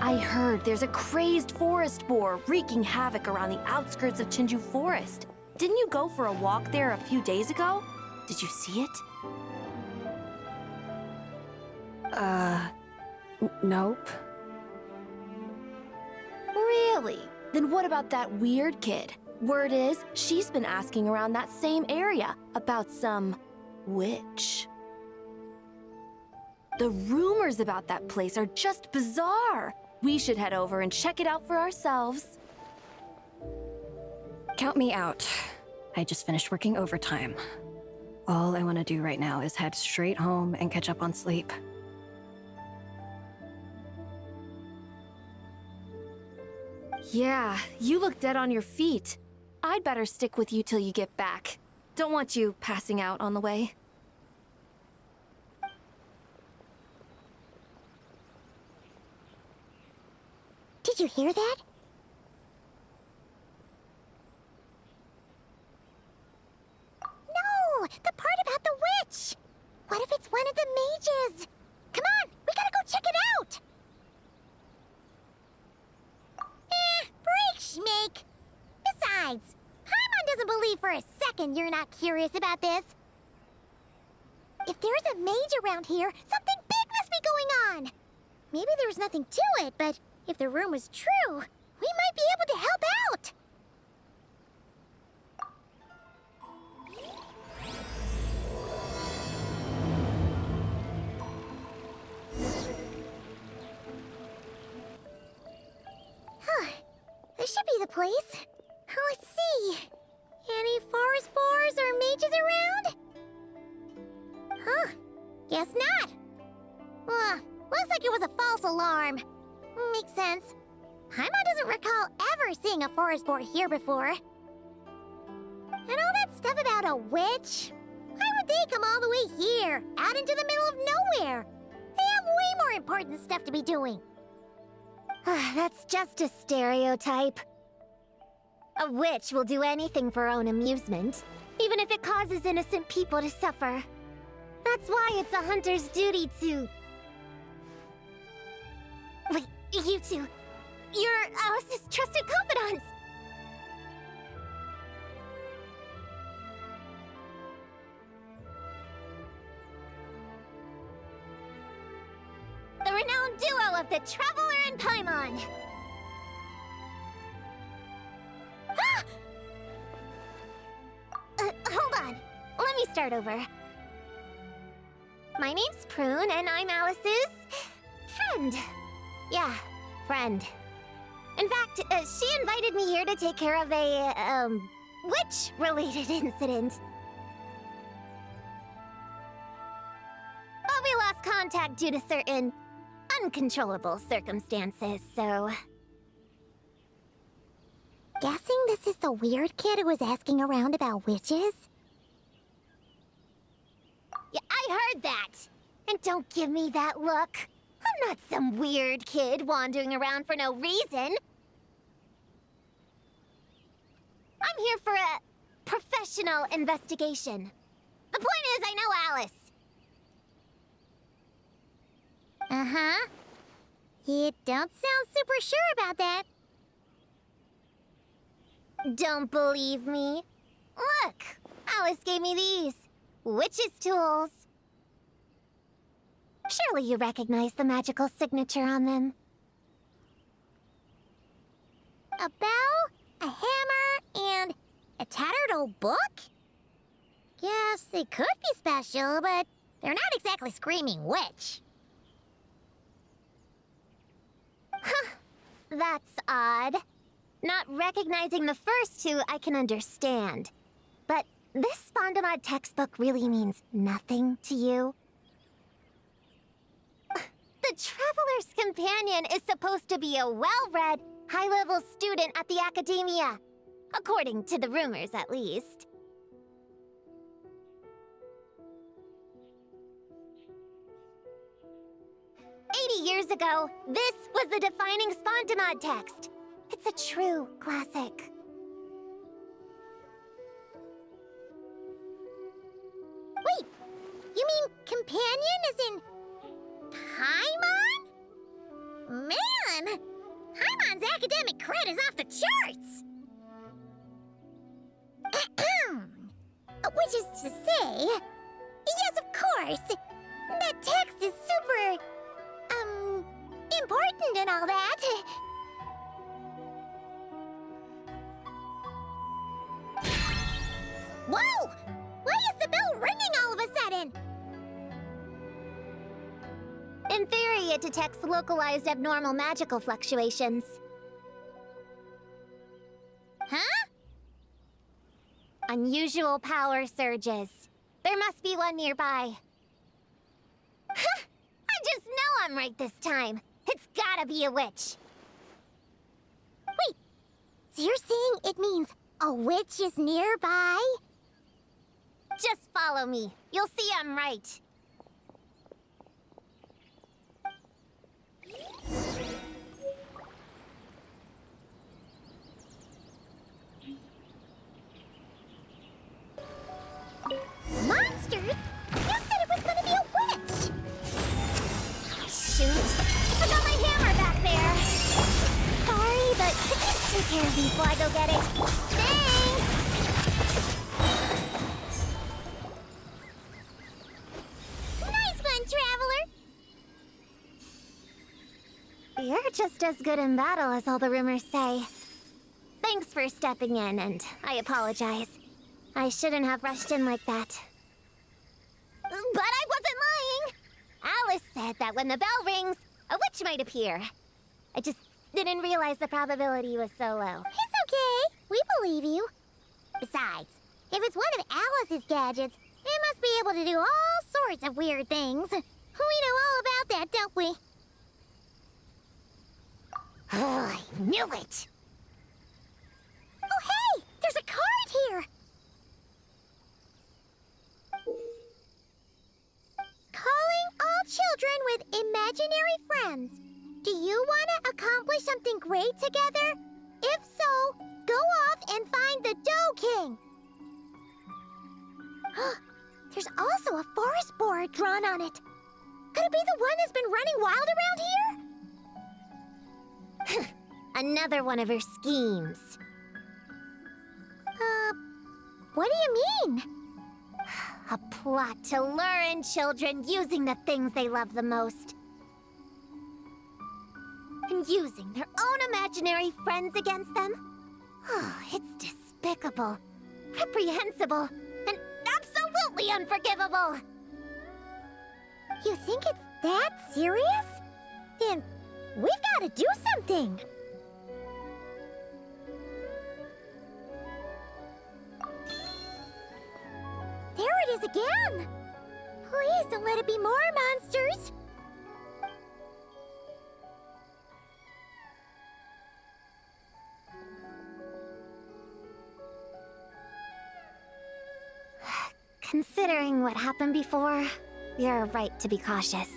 I heard there's a crazed forest boar wreaking havoc around the outskirts of Chinju Forest. Didn't you go for a walk there a few days ago? Did you see it? Nope. Really? Then what about that weird kid? Word is, she's been asking around that same area about some witch. The rumors about that place are just bizarre. We should head over and check it out for ourselves. Count me out. I just finished working overtime. All I want to do right now is head straight home and catch up on sleep. Yeah, you look dead on your feet. I'd better stick with you till you get back. Don't want you passing out on the way. Did you hear that? No! The part about the witch! What if it's one of the mages? Come on! We gotta go check it out! Break, Schmake! Besides, Paimon doesn't believe for a second you're not curious about this. If there's a mage around here, something big must be going on! Maybe there's nothing to it, but if the rumor is true, we might be able to help out! This should be the place. Let's see. Any forest boars or mages around? Huh. Guess not. Looks like it was a false alarm. Makes sense. Paimon doesn't recall ever seeing a forest boar here before. And all that stuff about a witch? Why would they come all the way here, out into the middle of nowhere? They have way more important stuff to be doing. That's just a stereotype. A witch will do anything for her own amusement, even if it causes innocent people to suffer. That's why it's a hunter's duty to... Wait, you two, you're Alice's trusted confidants! The renowned duo of the Traveler and Paimon! Ah! Hold on. Let me start over. My name's Prune, and I'm Alice's... friend. Yeah, friend. In fact, she invited me here to take care of a, witch-related incident. But we lost contact due to certain uncontrollable circumstances, so... Guessing this is the weird kid who was asking around about witches? Yeah, I heard that! And don't give me that look. I'm not some weird kid wandering around for no reason. I'm here for a professional investigation. The point is, I know Alice. Uh-huh. You don't sound super sure about that. Don't believe me? Look, Alice gave me these. Witch's tools. Surely you recognize the magical signature on them. A bell, a hammer, and a tattered old book? Yes, they could be special, but they're not exactly screaming witch. Huh, that's odd. Not recognizing the first two I can understand. But this Spondamod textbook really means nothing to you? The Traveler's Companion is supposed to be a well-read, high-level student at the Academia. According to the rumors, at least. Years ago, this was the defining Spondamod text. It's a true classic. companion is in Paimon? Man, Paimon's academic cred is off the charts! Which is to say, yes, of course, that text is super, important and all that. Whoa! Why is the bell ringing all of a sudden? In theory, it detects localized abnormal magical fluctuations. Huh? Unusual power surges. There must be one nearby. I just know I'm right this time. It's gotta be a witch. Wait, so you're saying it means a witch is nearby? Just follow me. You'll see I'm right. Monster? You said it was gonna be a witch! Shoot! I got my hammer back there! Sorry, but could you take care of these while I go get it? Thanks! Nice one, Traveler! You're just as good in battle as all the rumors say. Thanks for stepping in, and I apologize. I shouldn't have rushed in like that. But I wasn't lying! Alice said that when the bell rings, a witch might appear. I just didn't realize the probability was so low. It's okay. We believe you. Besides, if it's one of Alice's gadgets, it must be able to do all sorts of weird things. We know all about that, don't we? Oh, I knew it! Oh, hey! There's a card here! Calling all children with imaginary friends. Do you want to accomplish something great together? If so, go off and find the Dough King. There's also a forest boar drawn on it. Could it be the one that's been running wild around here? Another one of her schemes. What do you mean? A plot to lure in children using the things they love the most. And using their own imaginary friends against them? Oh, it's despicable, reprehensible, and absolutely unforgivable! You think it's that serious? Then we've got to do something! There it is again! Please don't let it be more monsters! Considering what happened before, you're right to be cautious.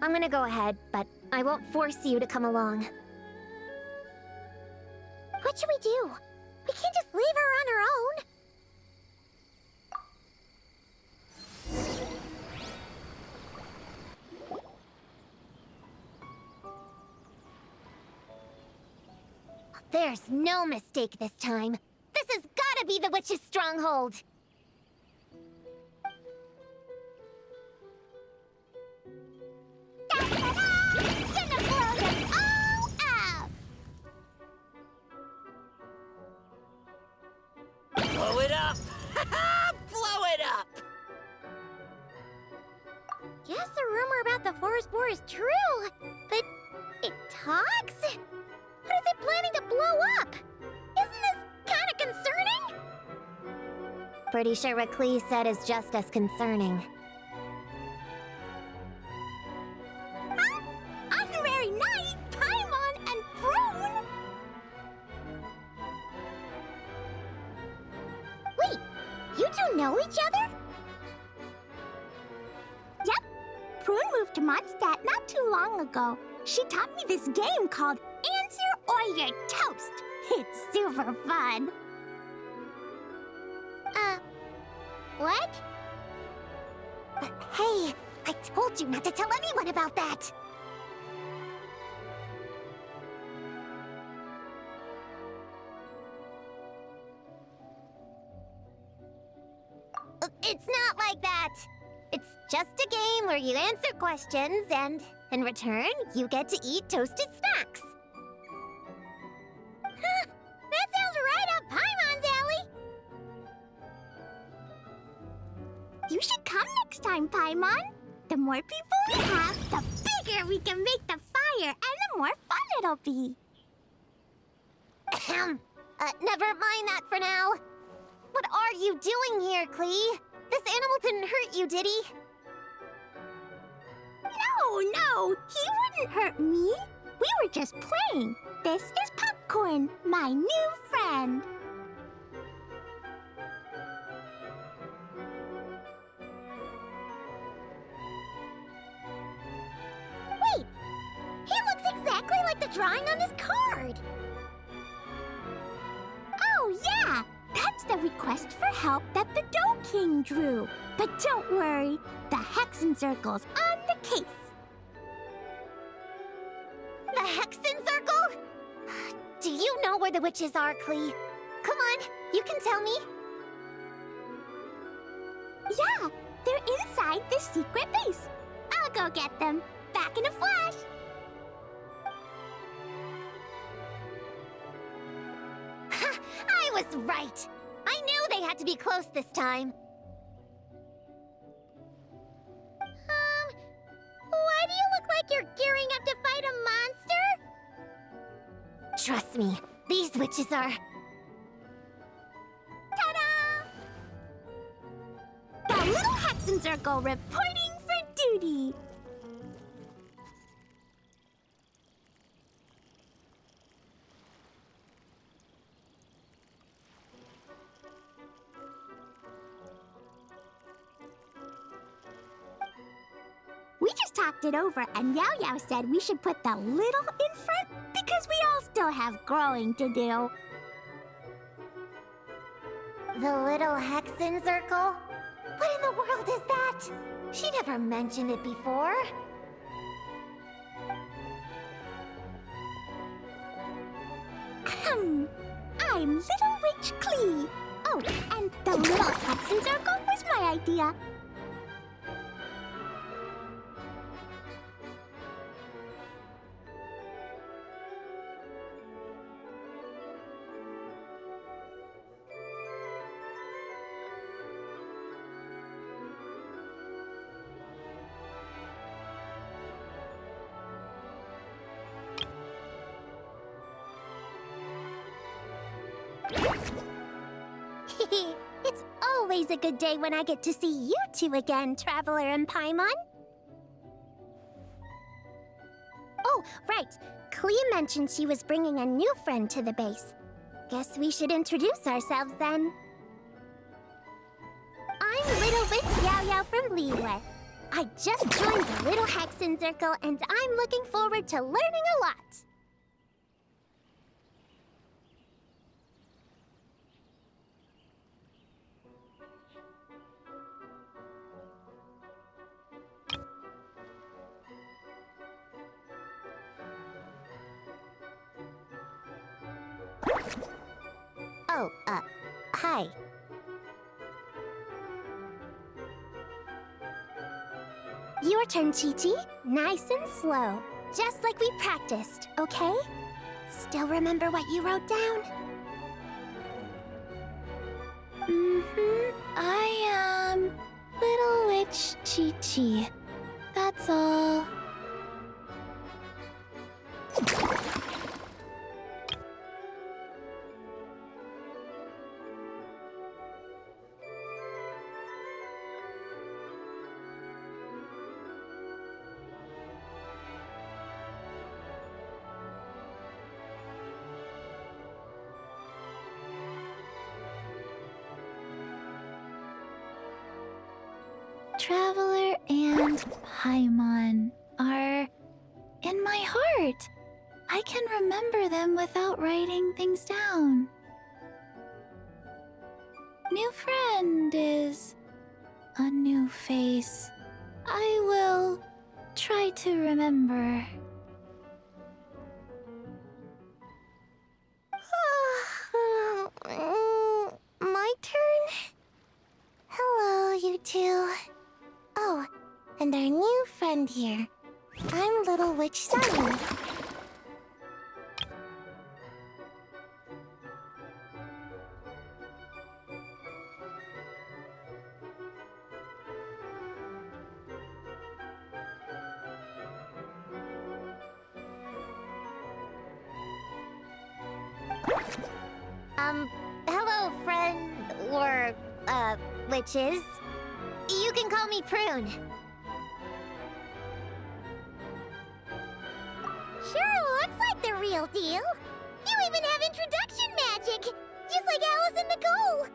I'm gonna go ahead, but I won't force you to come along. What should we do? We can't just leave her on her own! There's no mistake this time. This has gotta be the witch's stronghold. Da-da-da! Gonna blow them all up! Blow it up! Blow it up! Guess the rumor about the forest boar is true, but it talks? What is it planning to blow up? Isn't this kind of concerning? Pretty sure what Klee said is just as concerning. Huh? Honorary Knight, Paimon, and Prune? Wait, you two know each other? Yep. Prune moved to Mondstadt not too long ago. She taught me this game called Answer or You're Toast. It's super fun. What? Hey, I told you not to tell anyone about that! It's not like that! It's just a game where you answer questions and, in return, you get to eat toasted snacks. Huh, that sounds right up Paimon's alley! You should come next time, Paimon. The more people we have, the bigger we can make the fire, and the more fun it'll be. Never mind that for now. What are you doing here, Klee? This animal didn't hurt you, did he? No, he wouldn't hurt me. We were just playing. This is Popcorn, my new friend. Wait, he looks exactly like the drawing on this card. Oh, yeah, that's the request for help that the Dough King drew. But don't worry, the Hexen Circle's on the case. The Hexen Circle? Do you know where the witches are, Klee? Come on, you can tell me. Yeah, they're inside the secret base. I'll go get them. Back in a flash. I was right. I knew they had to be close this time. Why do you look like you're gearing up to fight a monster? Trust me, these witches are... Ta-da! The Little Hexen Circle reporting for duty. We just talked it over, and Yao Yao said we should put the little in front because we all still have growing to do. The Little Hexen Circle? What in the world is that? She never mentioned it before. I'm Little Witch Klee. Oh, and the Little Hexen Circle was my idea. It's always a good day when I get to see you two again, Traveler and Paimon. Oh, right. Klee mentioned she was bringing a new friend to the base. Guess we should introduce ourselves then. I'm Little Witch Yao Yao from Liyue. I just joined the Little Hexen Circle, and I'm looking forward to learning a lot. Oh, hi. Your turn, Chi-Chi. Nice and slow. Just like we practiced, okay? Still remember what you wrote down? I am Little Witch Chi-Chi. That's all. Traveler and Paimon are in my heart. I can remember them without writing things down. New friend is a new face. I will try to remember. My turn? Hello, you two. Oh, and our new friend here. I'm Little Witch Sunny. Hello, friend, or, witches. You can call me Prune. Sure looks like the real deal. You even have introduction magic, just like Alice and Nicole.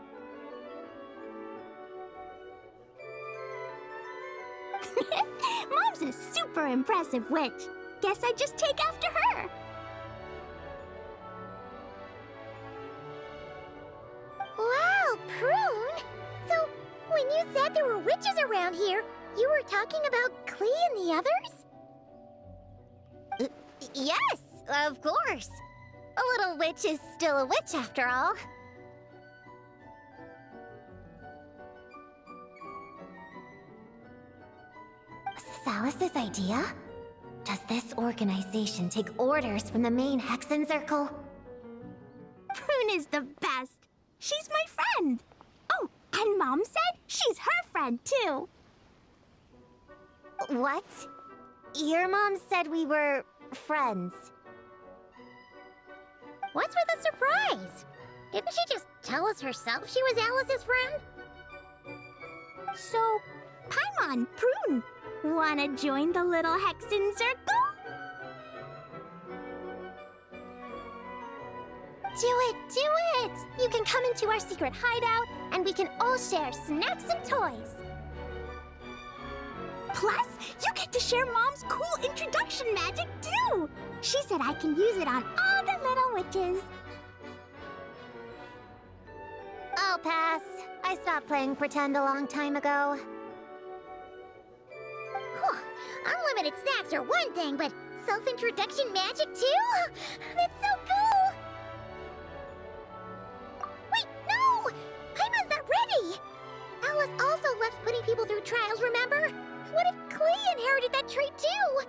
Mom's a super impressive witch. Guess I just take after her. Wow, Prune! So, when you said there were witches around here, you were talking about Klee and the others? Yes, of course. A little witch is still a witch after all. Was this Alice's idea? Does this organization take orders from the main Hexen Circle? Prune is the best. She's my friend. Oh, and Mom said she's her friend, too. What? Your mom said we were friends. What's with the surprise? Didn't she just tell us herself she was Alice's friend? So, Paimon, Prune, wanna join the little Hexen Circle? Do it, do it! You can come into our secret hideout, and we can all share snacks and toys. Plus, you get to share Mom's cool introduction magic, too! She said I can use it on all the little witches. I'll pass. I stopped playing pretend a long time ago. Whew. Unlimited snacks are one thing, but self-introduction magic, too? That's so cool! Wait, no! Paimon's not ready! Alice also loves putting people through trials, remember? What if Klee inherited that trait, too?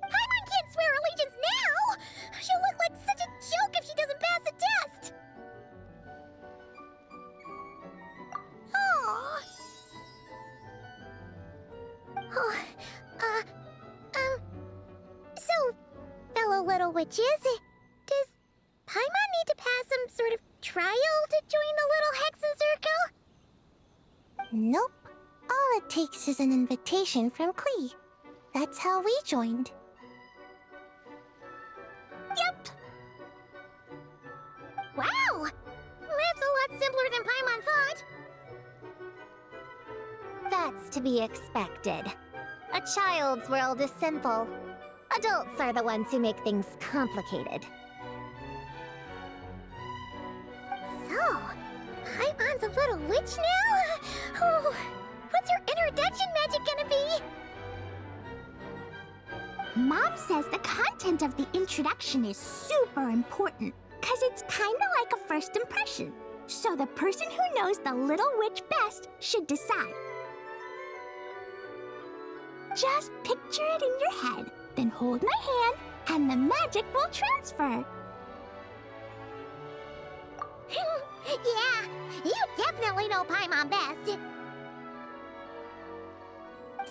Paimon can't swear allegiance now! She'll look like such a joke if she doesn't pass the test! Aww. So, fellow little witches, does Paimon need to pass some sort of trial to join the little Hexen Circle? Nope. All it takes is an invitation from Klee. That's how we joined. Yep. Wow! That's a lot simpler than Paimon thought. That's to be expected. A child's world is simple. Adults are the ones who make things complicated. So, Paimon's a little witch now? Oh, what's her introduction magic gonna be? Mom says the content of the introduction is super important, because it's kind of like a first impression. So the person who knows the little witch best should decide. Just picture it in your head, then hold my hand, and the magic will transfer. Yeah, you definitely know Paimon best.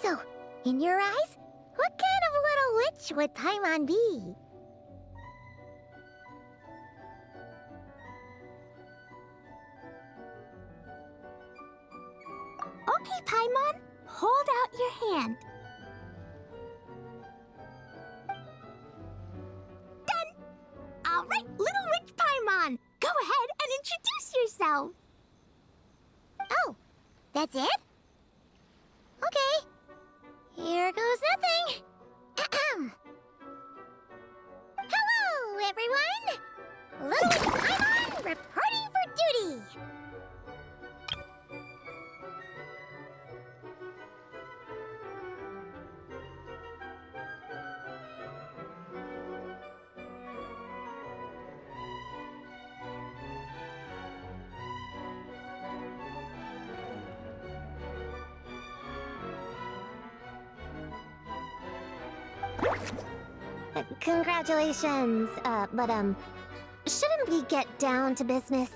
So, in your eyes, what kind of little witch would Paimon be? Okay, Paimon, hold out your hand. Done! All right, little witch Paimon, go ahead and introduce yourself. Oh, that's it? Okay. Here goes nothing. Hello, everyone! Little Witch Paimon reporting for duty! Congratulations, but shouldn't we get down to business?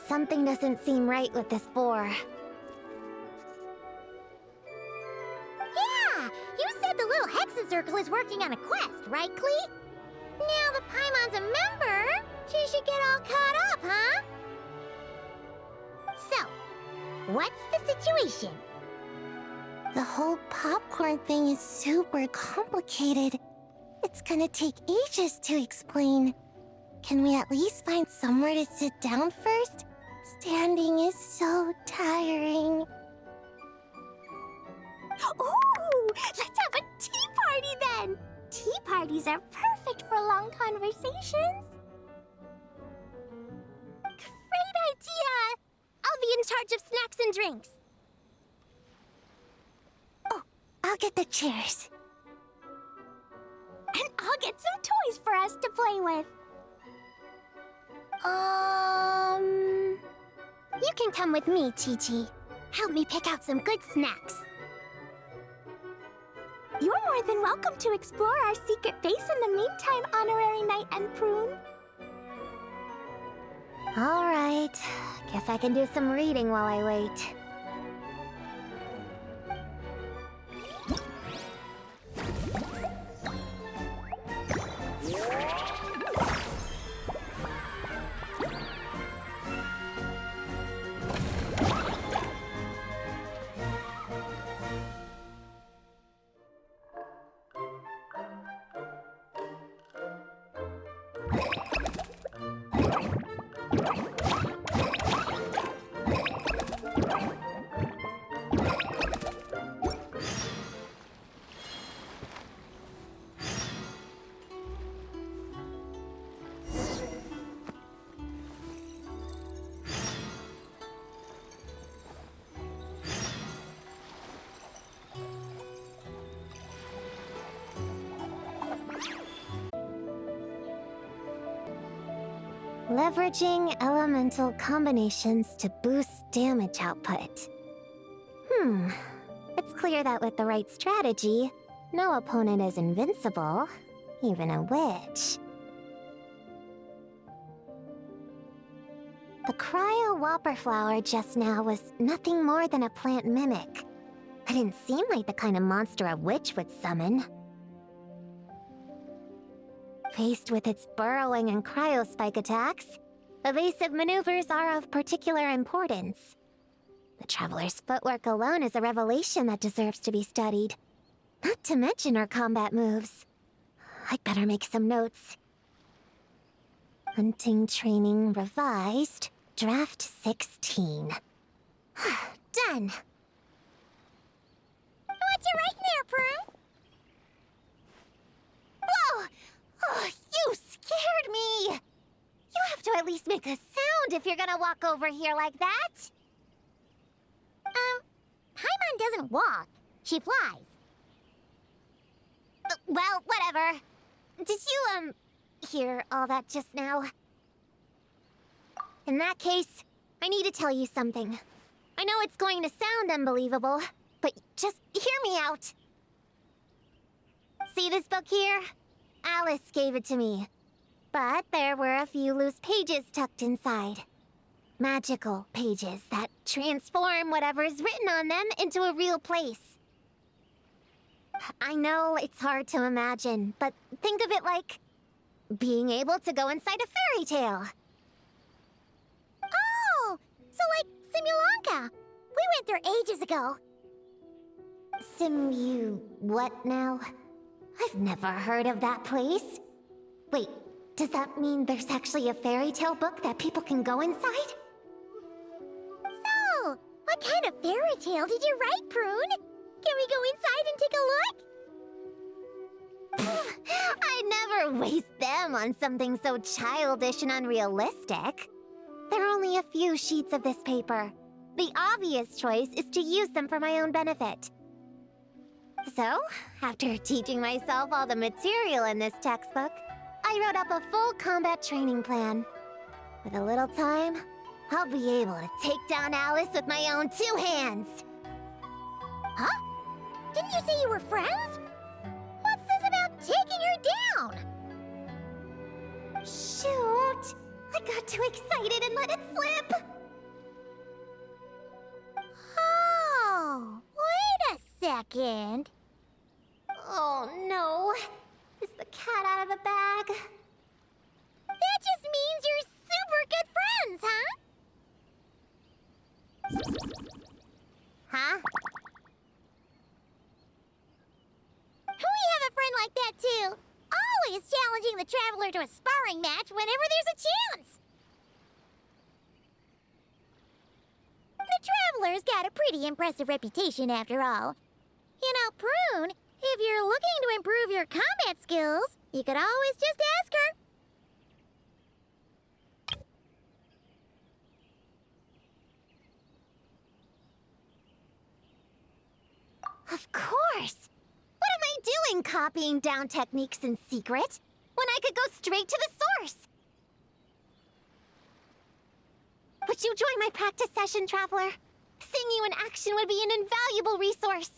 Something doesn't seem right with this boar. Yeah! You said the little Hexen Circle is working on a quest, right, Clee? Now the Paimon's a member, she should get all caught up, huh? So, what's the situation? The whole popcorn thing is super complicated. It's gonna take ages to explain. Can we at least find somewhere to sit down first? Standing is so tiring. Ooh! Let's have a tea party then! Tea parties are perfect for long conversations. Great idea! I'll be in charge of snacks and drinks. Oh, I'll get the chairs. And I'll get some toys for us to play with. You can come with me, Chi-Chi. Help me pick out some good snacks. You're more than welcome to explore our secret base in the meantime, Honorary Knight and Prune. All right. Guess I can do some reading while I wait. Leveraging elemental combinations to boost damage output. It's clear that with the right strategy, no opponent is invincible, even a witch. The cryo whopper flower just now was nothing more than a plant mimic. It didn't seem like the kind of monster a witch would summon. Faced with its burrowing and cryospike attacks, evasive maneuvers are of particular importance. The Traveler's footwork alone is a revelation that deserves to be studied. Not to mention her combat moves. I'd better make some notes. Hunting training revised, draft 16. Done! What's you writing there, Prue? Whoa! Oh, you scared me! You have to at least make a sound if you're gonna walk over here like that. Paimon doesn't walk. She flies. Well, whatever. Did you, hear all that just now? In that case, I need to tell you something. I know it's going to sound unbelievable, but just hear me out. See this book here? Alice gave it to me. But there were a few loose pages tucked inside. Magical pages that transform whatever's written on them into a real place. I know it's hard to imagine, but think of it like being able to go inside a fairy tale. Oh! So like Simulanka. We went there ages ago. What now? I've never heard of that place. Wait, does that mean there's actually a fairy tale book that people can go inside? So, what kind of fairy tale did you write, Prune? Can we go inside and take a look? I'd never waste them on something so childish and unrealistic. There are only a few sheets of this paper. The obvious choice is to use them for my own benefit. So, after teaching myself all the material in this textbook, I wrote up a full combat training plan. With a little time, I'll be able to take down Alice with my own 2 hands. Huh? Didn't you say you were friends? What's this got too excited and let it slip. Oh, wait a second. Oh no. Is the cat out of the bag? That just means you're super good friends, huh? Huh? We have a friend like that too. Always challenging the traveler to a sparring match whenever there's a chance. The traveler's got a pretty impressive reputation after all. You know, Prune, if you're looking to improve your combat skills, you could always just ask her. Of course! What am I doing copying down techniques in secret, when I could go straight to the source? Would you join my practice session, Traveler? Seeing you in action would be an invaluable resource.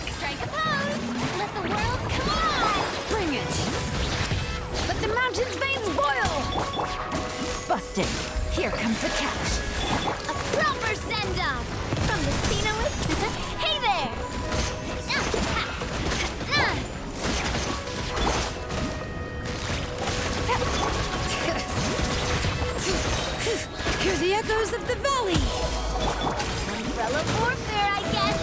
Strike a pose! Let the world come on! Bring it! Let the mountain's veins boil! Busted. Here comes the catch. A proper send-off! From the scenery... Hey there! Hear the echoes of the valley! Umbrella warfare, I guess!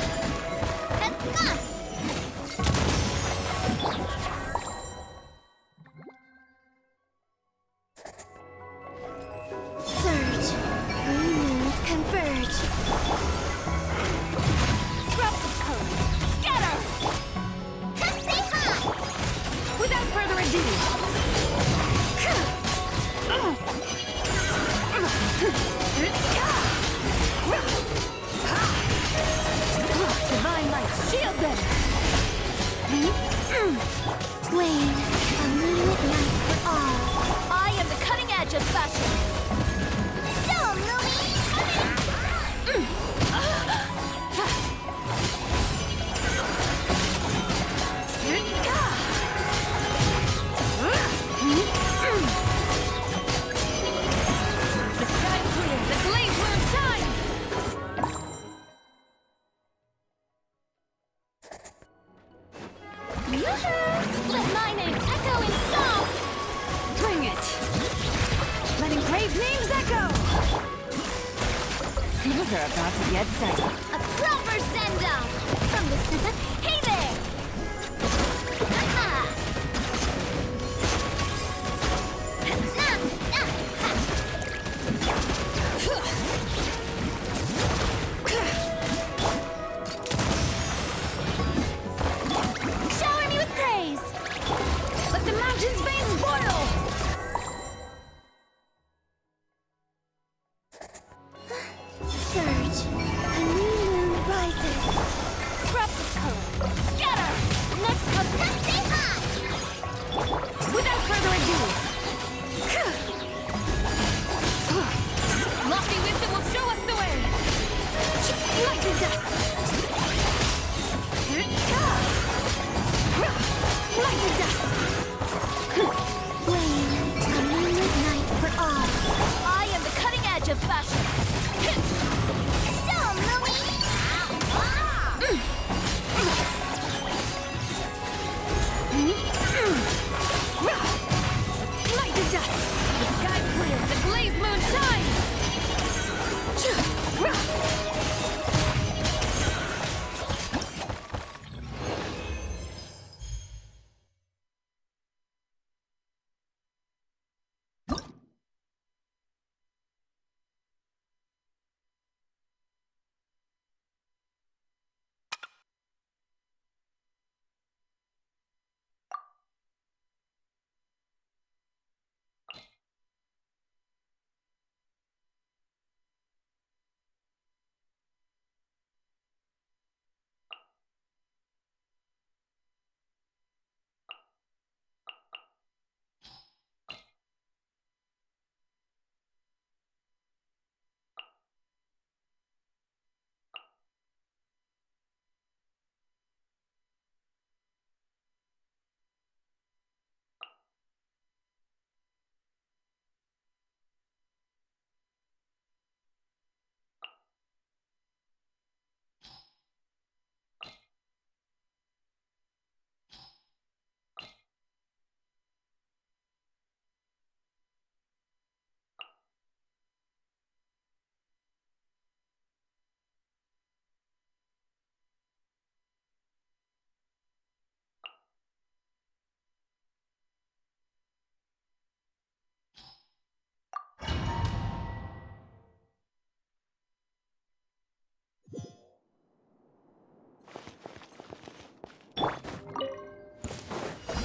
Surge. Three moons converge. Drops of code. Scatter! Say hi! Without further ado! Divine light, shield them! Wayne, a moonlit night for all. I am the cutting edge of fashion. Still, Lily! The sky clear, the blaze will shine. Let my name echo in song! Things are about to get dicey. A proper send-off from the Hey there! Aha! Shower me with praise! Let the mountain's veins boil! Surge. A new moon rises. Drops of color. Scatter! Next comes nothing hot! Without further ado. Lofty wisdom will show us the way! Like the dust! Like the dust! Flame, a moonlit night for all. I am the cutting edge of fashion. So, Lily! Like the dust! The sky's clear, the glazed moon shines!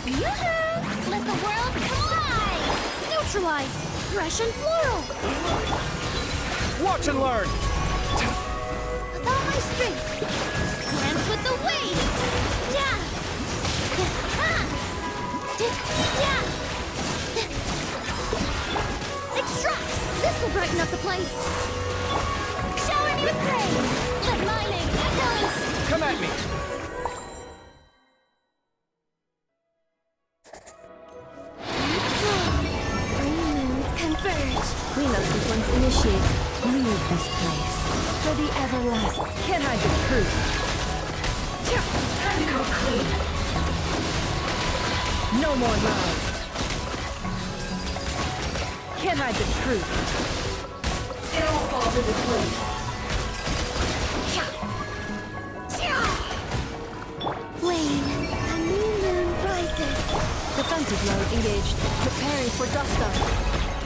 Yoo-hoo! Let the world collide! Neutralize! Fresh and floral! Watch and learn! With all my strength! Glance with the waves! Yeah! Ha! Yeah! Extract! This'll brighten up the place! Shower me with praise! Let my name echoes! Come at me! Cleanup sequence initiated. Leave this place. For the everlasting. Can't hide the truth. Time to go clean. No more lies. Can't hide the truth. It all falls into place. Flame, a new moon rises. Defensive mode engaged. Preparing for dust up.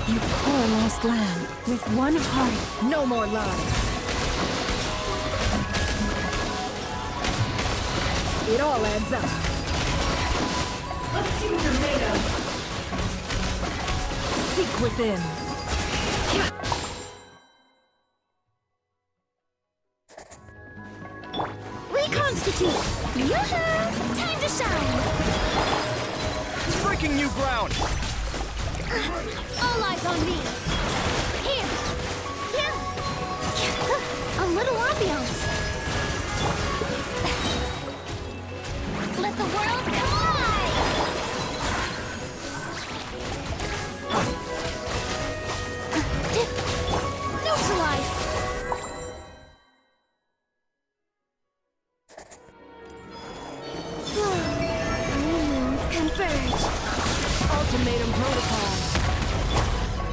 You poor lost lamb. With one heart, no more lies. It all adds up. Let's see what you're made of. Seek within. Reconstitute! Yoo-hoo! Time to shine! Breaking new ground! All eyes on me! Here! Yeah! A little ambiance! Let the world collide! Neutralize! New moons converge! Ultimatum protocol.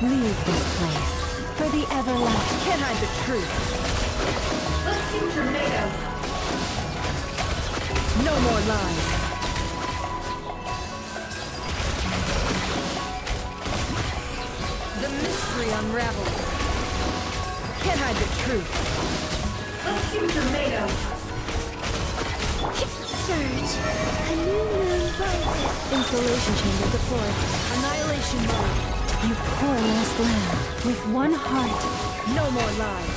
Leave this place. For the everlasting. Can't hide the truth. Let's see what you're made of. No more lies. The mystery unravels. Can't hide the truth. Let's see what you're made of. Surge. A new moon rises. Installation chamber deployed. Annihilation mode. You poor lost lamb. With one heart. No more lies.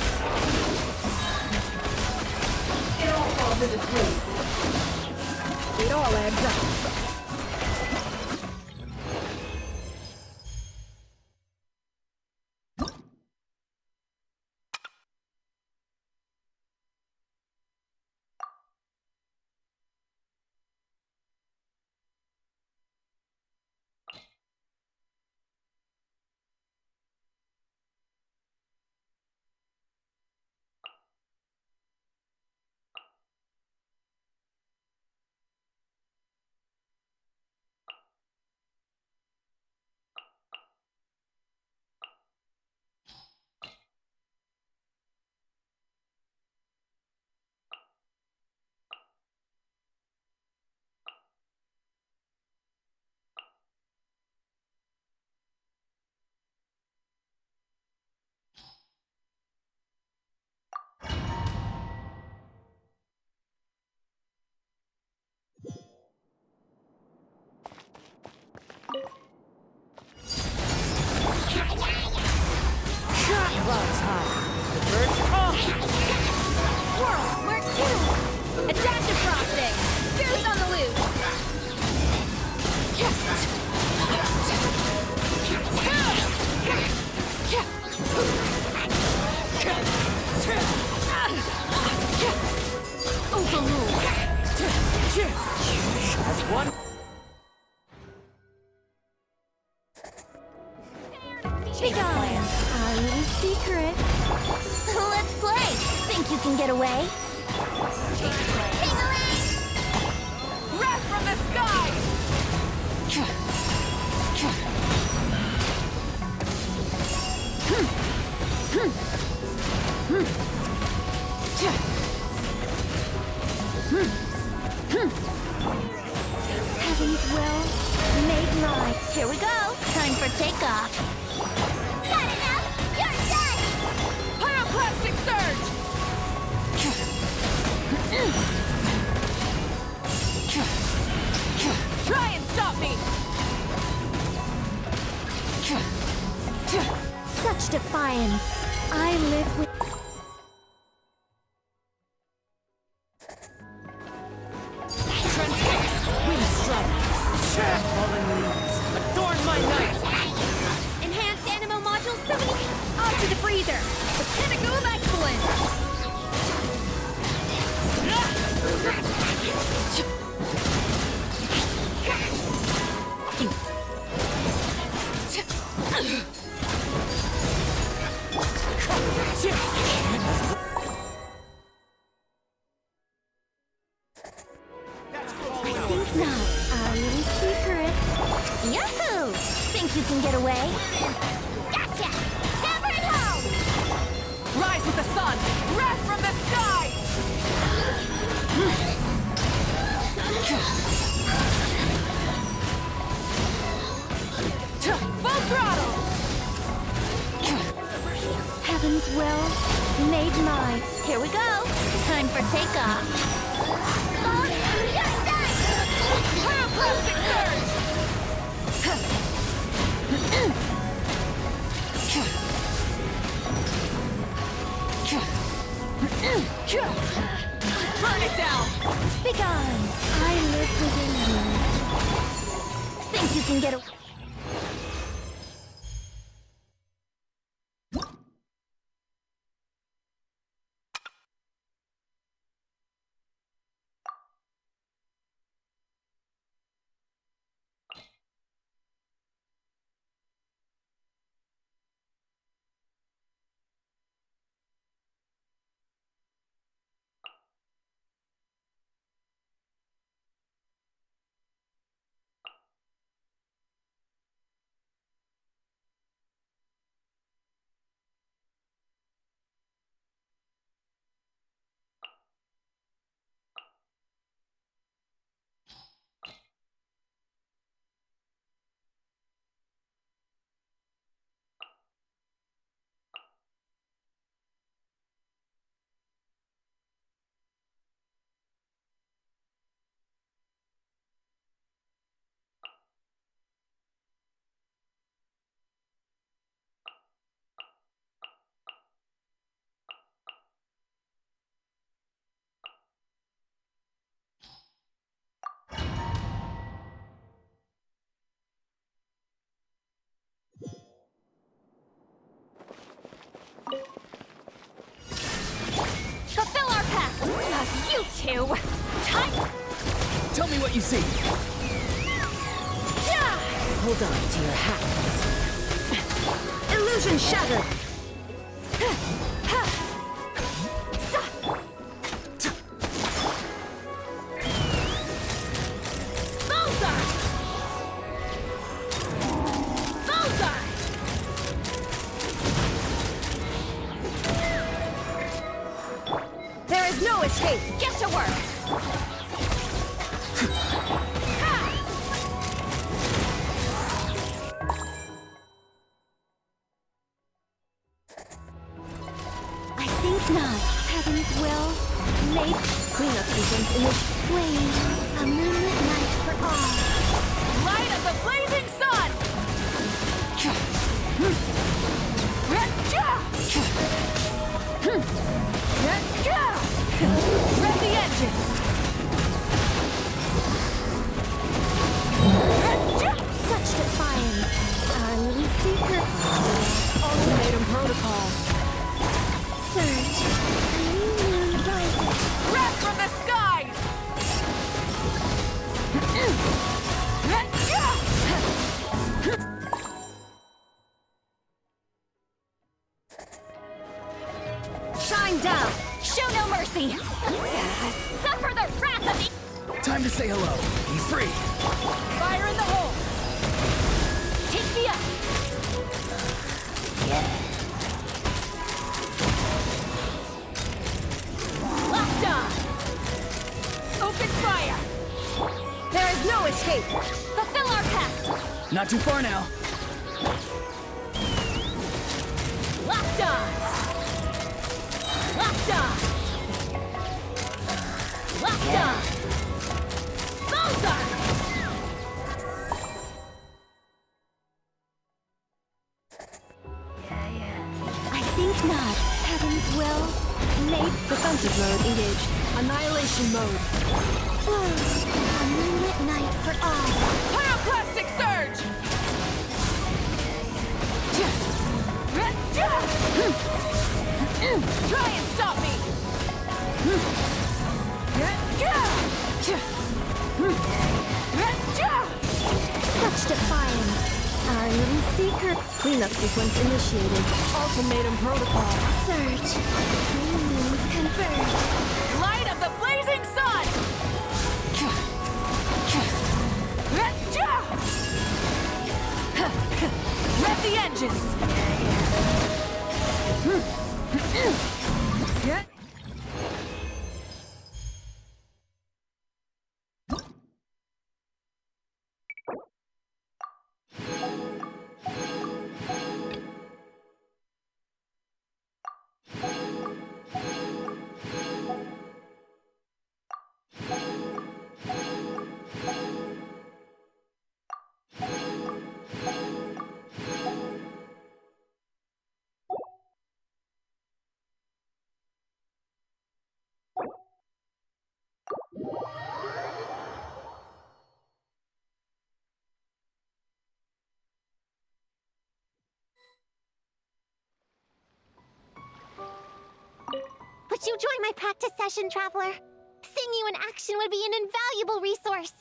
It all falls into place. It all adds up. Clouds high. The birds come. Squirrel, mark two. Adaptive frosting. Boost on the loose. Overrule. As one. Be gone. Our little secret. Let's play. Think you can get away? Ping-a-ling! Wrath from the sky. Heaven's will made mine. Here we go. Time for takeoff. Not enough. You're done. Pyroclastic surge. Try and stop me. Such defiance. I live with. Fallen leaves. Adorn my night. Enhanced animal module summoning. Off to the freezer. The pinnacle of excellence. Think not. Our little secret. Yahoo! Think you can get away? Gotcha! Never at home! Rise with the sun. Wrath from the sky. Full throttle. Heaven's will made mine. Here we go. Time for takeoff. Oh, you're done! Pyroclastic surge. Burn it down. Begone! I live within you. Think you can get away? to. Time. Tell me what you see. Hold on to your hats. Illusion shattered. There is no escape. Get to work. I think not. Heaven's will. Make cleanup sequence in its flame. A moonlit night for all. Light of the blazing sun. Rev the engines. Such defiance. Our little secret. Ultimatum protocol. Surge. A new moon rises. Breath from the skies. Shine down. Show no mercy. Suffer the wrath of the... Time to say hello. Be free. Fire in the hole. Take me up. Locked on. Open fire. There is no escape. Fulfill our pact. Not too far now. Locked on. Locked on. Locked on. Bullseye. I think not. Heaven's will. Make Defensive mode engaged. Annihilation mode. a moonlit night for all. Pyroclastic surge. Try and stop me. Such defiance. Our little secret. Cleanup sequence initiated. Ultimatum protocol. Surge. New moons converge. Light of the blazing sun. Rev the engines. Would you join my practice session, Traveler? Seeing you in action would be an invaluable resource.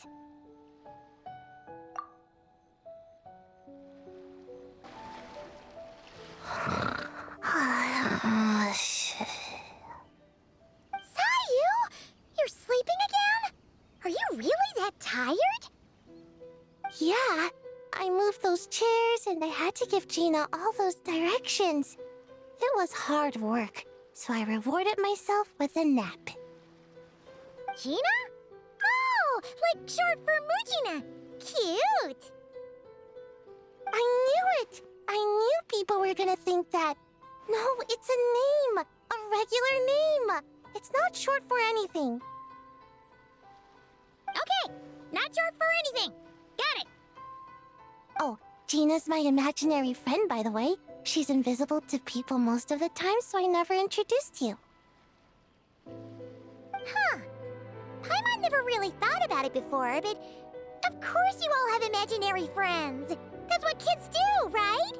Sayu! You're sleeping again? Are you really that tired? Yeah. I moved those chairs and I had to give Gina all those directions. It was hard work, so I rewarded myself with a nap. Gina? Oh, like short for Mujina. Cute. I knew it. I knew people were gonna think that. No, it's a name. A regular name. It's not short for anything. Okay, not short for anything. Got it. Oh, Gina's my imaginary friend, by the way. She's invisible to people most of the time, so I never introduced you. Huh. Paimon never really thought about it before, but of course you all have imaginary friends. That's what kids do, right?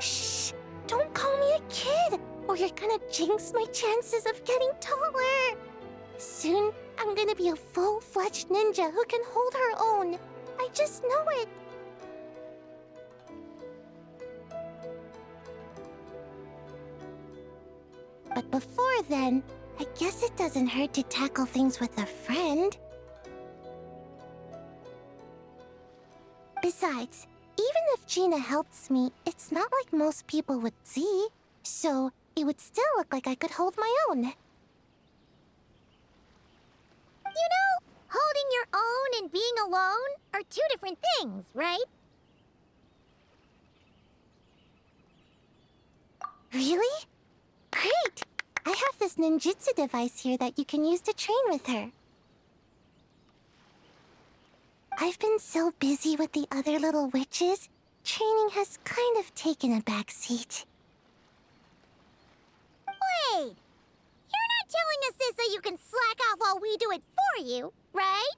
Shh! Don't call me a kid! or you're gonna jinx my chances of getting taller. Soon, I'm gonna be a full-fledged ninja who can hold her own. I just know it. But before then, I guess it doesn't hurt to tackle things with a friend. Besides, even if Gina helps me, it's not like most people would see. So, it would still look like I could hold my own. You know, holding your own and being alone are two different things, right? Really? Great! I have this ninjutsu device here that you can use to train with her. I've been so busy with the other little witches, training has kind of taken a back seat. Wait! You're not telling us this so you can slack off while we do it for you, right?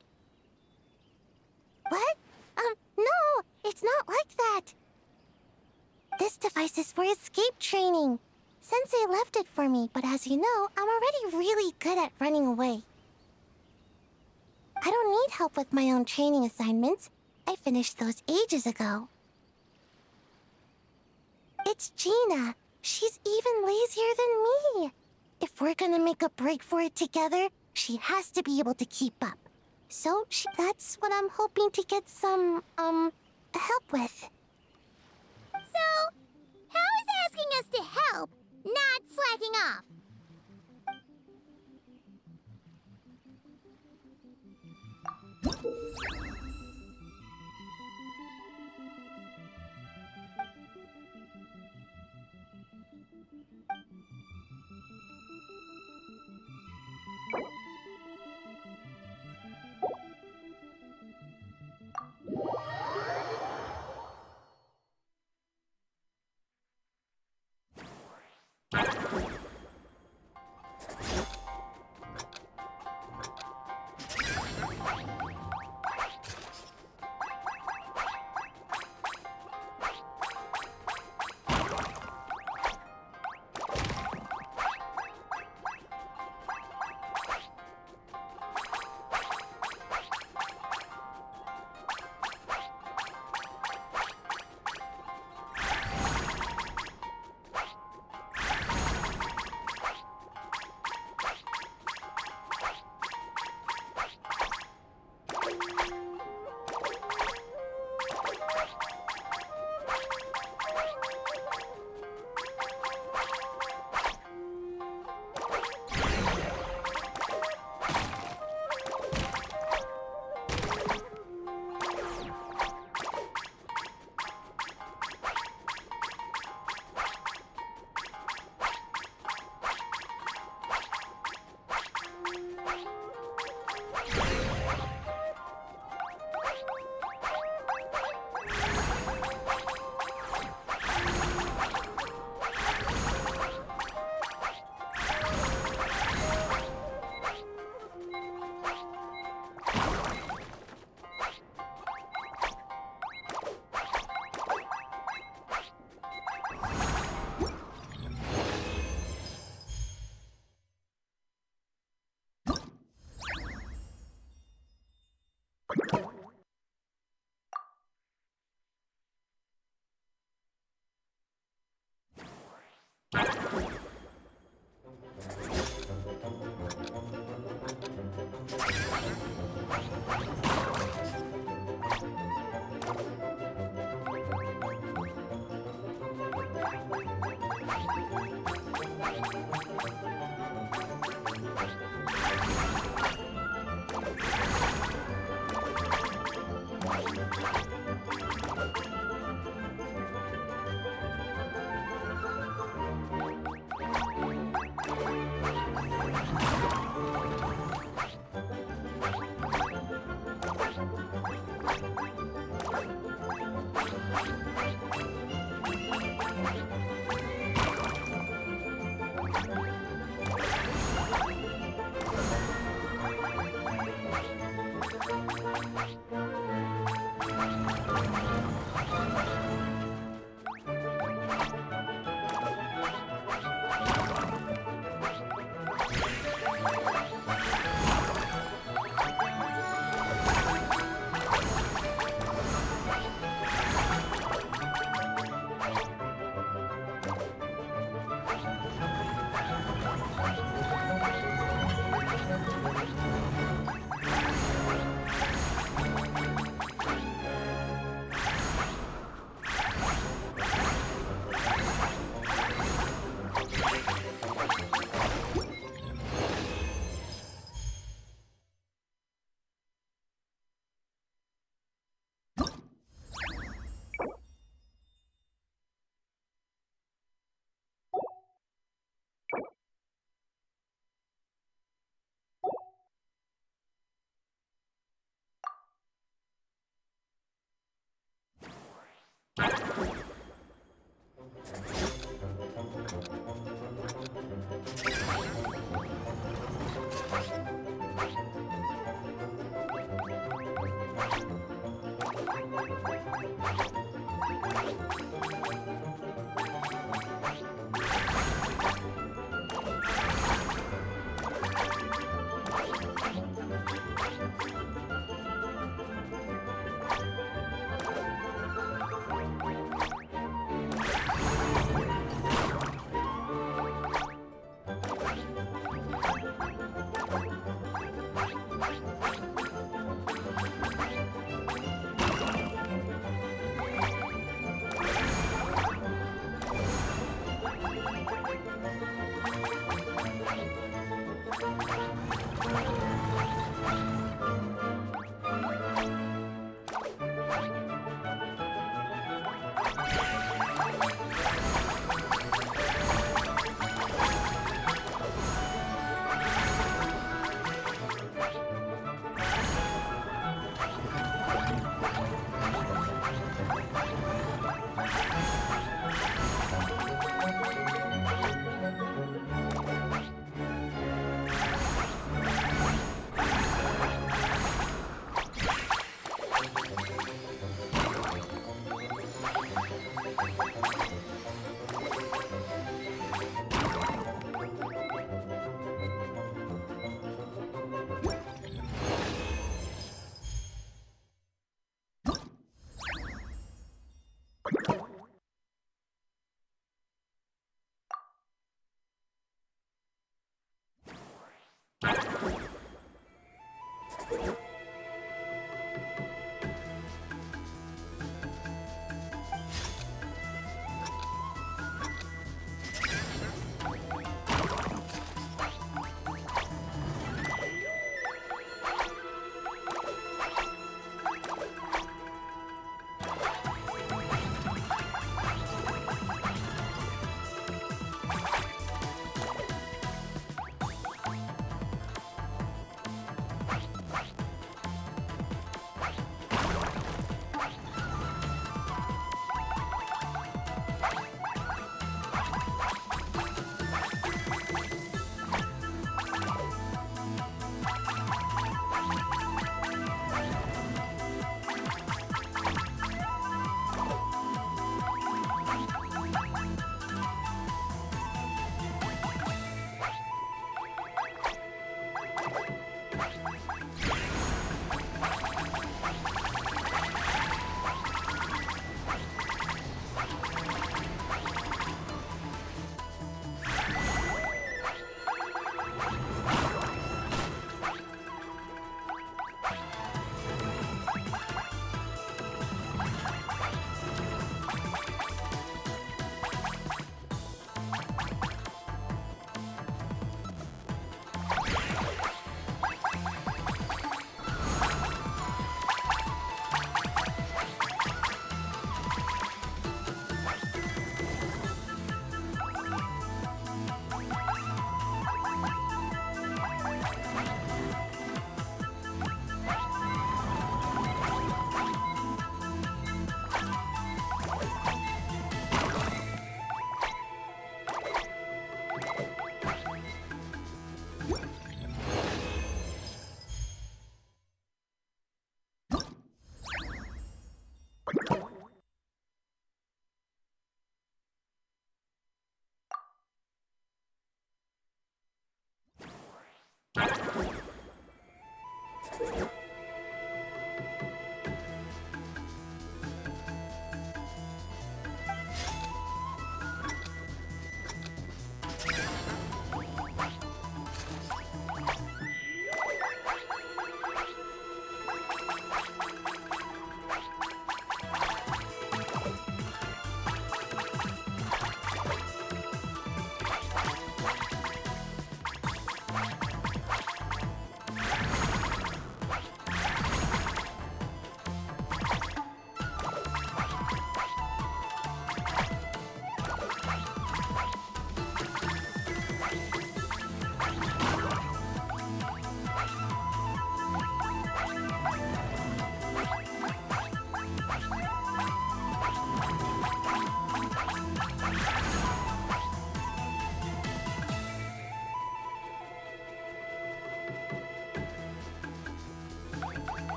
What? No, it's not like that. This device is for escape training. Sensei left it for me, but as you know, I'm already really good at running away. I don't need help with my own training assignments. I finished those ages ago. It's Gina. She's even lazier than me. If we're gonna make a break for it together, she has to be able to keep up. So that's what I'm hoping to get some, help with. So, how is asking us to help not slacking off?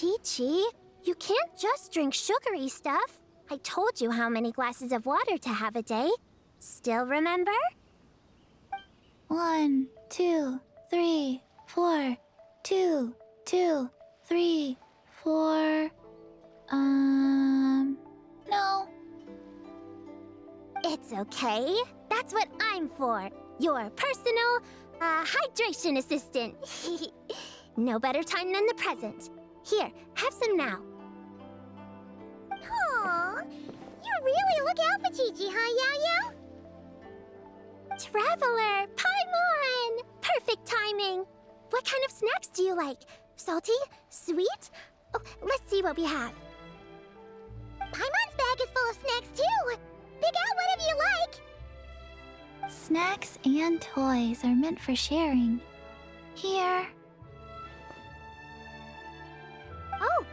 Chi-Chi, you can't just drink sugary stuff. I told you how many glasses of water to have a day. Still remember? 1, 2, 3, 4. 2, 2, 3, 4. No. It's okay. That's what I'm for. Your personal, hydration assistant. No better time than the present. Here, have some now. Aw, you really look out for Chi-Chi, huh, Yao Yao? Traveler, Paimon! Perfect timing. What kind of snacks do you like? Salty? Sweet? Oh, let's see what we have. Paimon's bag is full of snacks, too. Pick out whatever you like. Snacks and toys are meant for sharing. Here. Oh,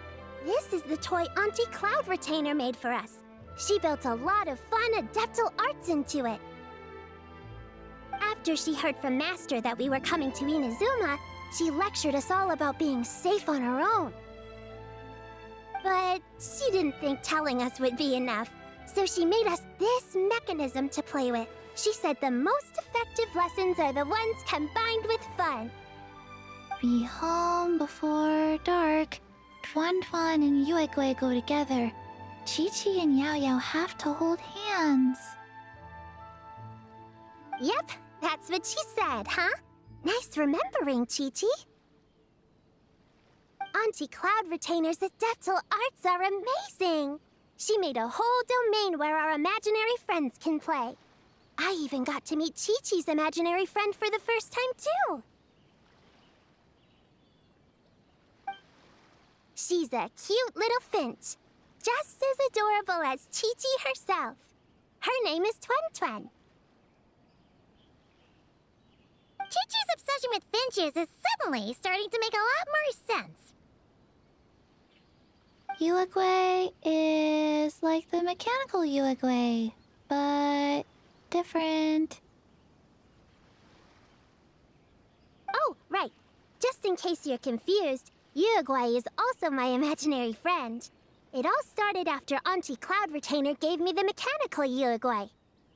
this is the toy Auntie Cloud Retainer made for us. She built a lot of fun adeptal arts into it. After she heard from Master that we were coming to Inazuma, she lectured us all about being safe on her own. But she didn't think telling us would be enough, so she made us this mechanism to play with. She said the most effective lessons are the ones combined with fun. Be home before dark. Tuan Tuan and Yuegui go together. Chi-Chi and Yao Yao have to hold hands. Yep, that's what she said, huh? Nice remembering, Chi-Chi. Auntie Cloud Retainer's adeptal arts are amazing! She made a whole domain where our imaginary friends can play. I even got to meet Chi-Chi's imaginary friend for the first time, too. She's a cute little finch, just as adorable as Chi-Chi herself. Her name is Tuan Tuan. Chi-Chi's obsession with finches is suddenly starting to make a lot more sense. Yuegui is like the mechanical Yuegui, but different. Oh, right. Just in case you're confused, Yuegui is also my imaginary friend. It all started after Auntie Cloud Retainer gave me the mechanical Yuegui.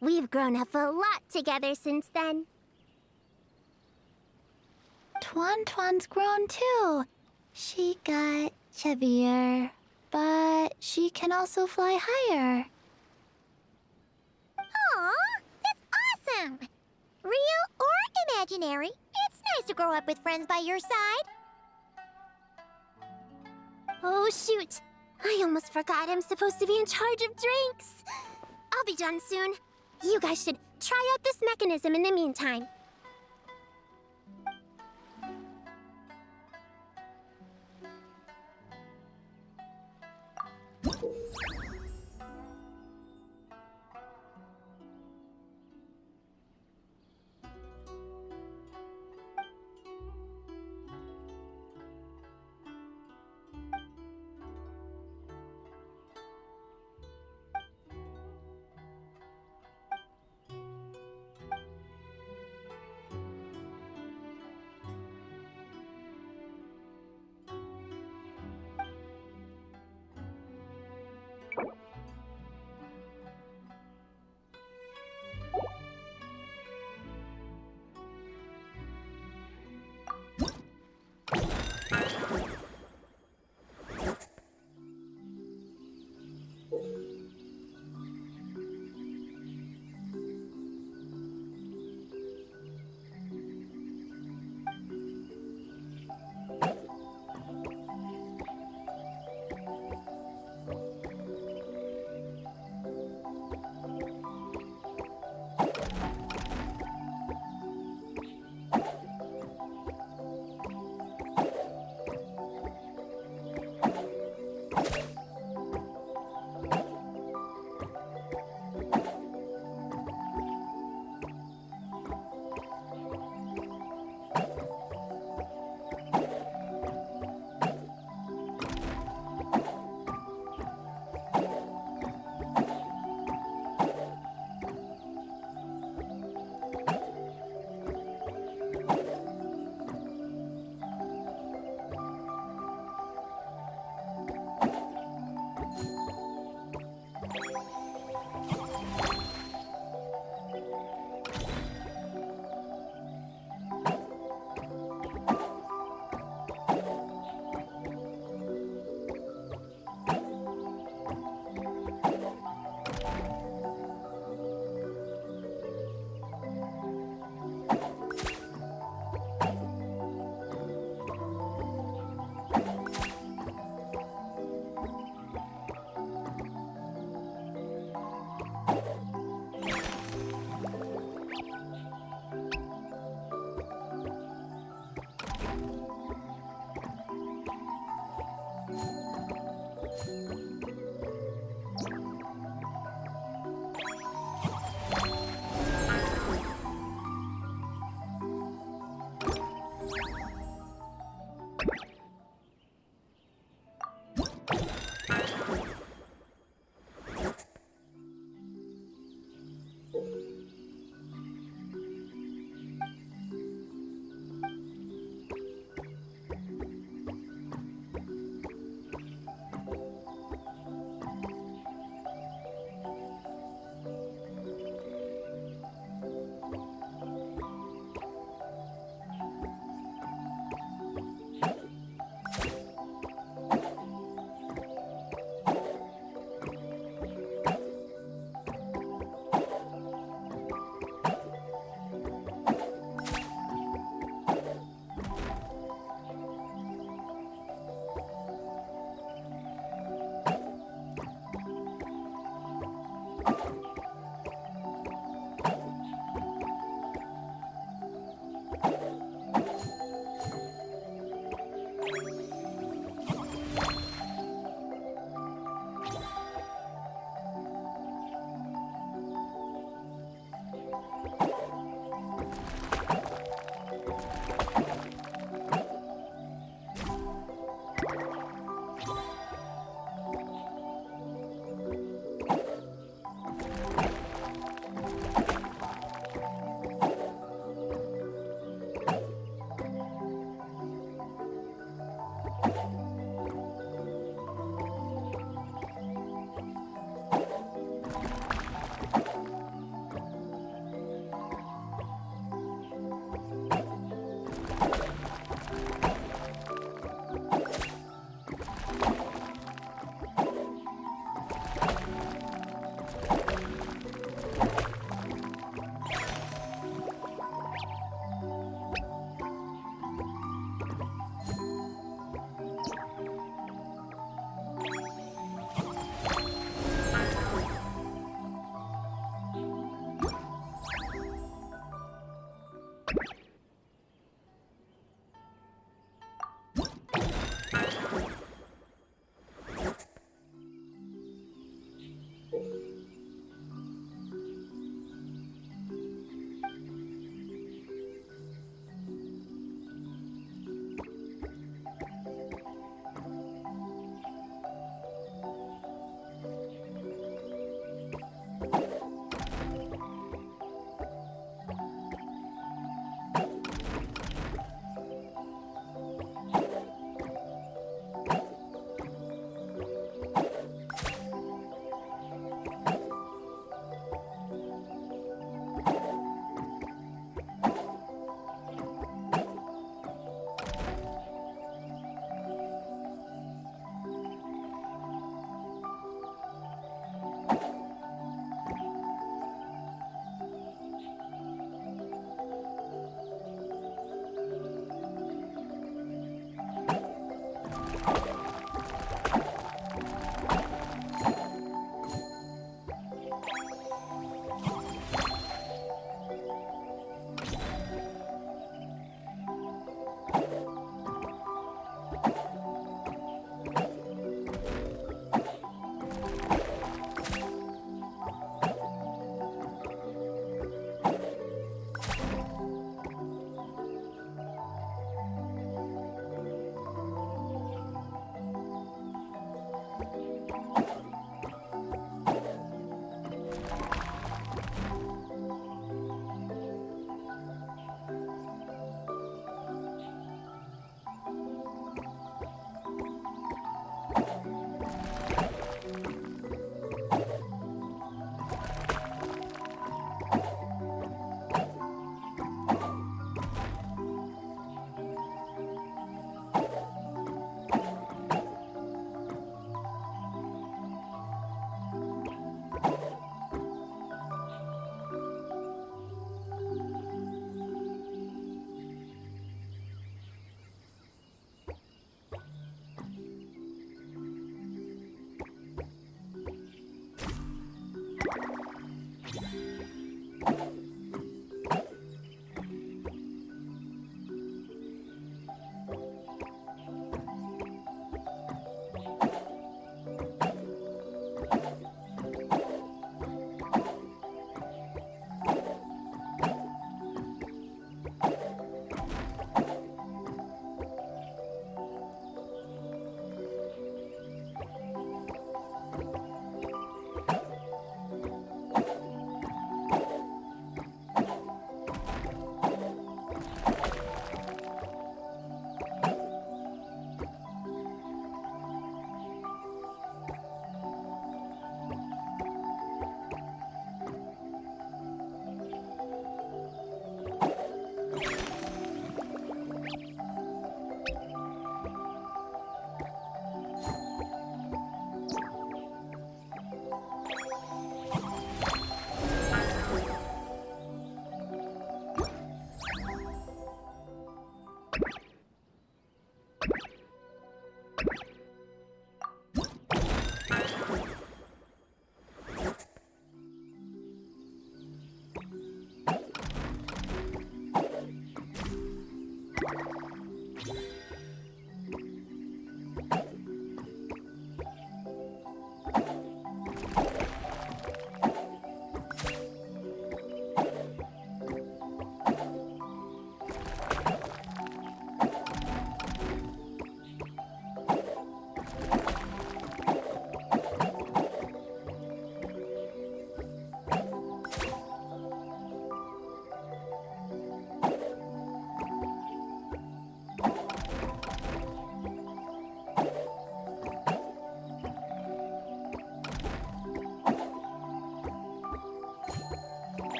We've grown up a lot together since then. Tuan Tuan's grown too. She got chubbier, but she can also fly higher. Aw, that's awesome! Real or imaginary, it's nice to grow up with friends by your side. Oh shoot, I almost forgot I'm supposed to be in charge of drinks. I'll be done soon. You guys should try out this mechanism in the meantime.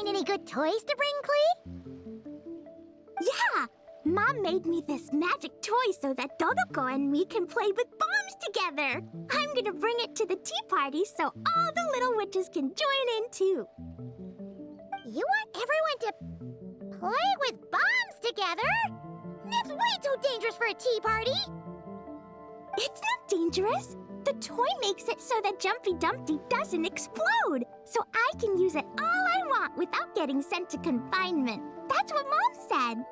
find any good toys to bring, Clee? Yeah! Mom made me this magic toy so that Dodoko and me can play with bombs together. I'm gonna bring it to the tea party so all the little witches can join in too. You want everyone to play with bombs together? That's way too dangerous for a tea party. It's not dangerous. The toy makes it so that Jumpy Dumpty doesn't explode, so I can use it all I want without getting sent to confinement. That's what Mom said.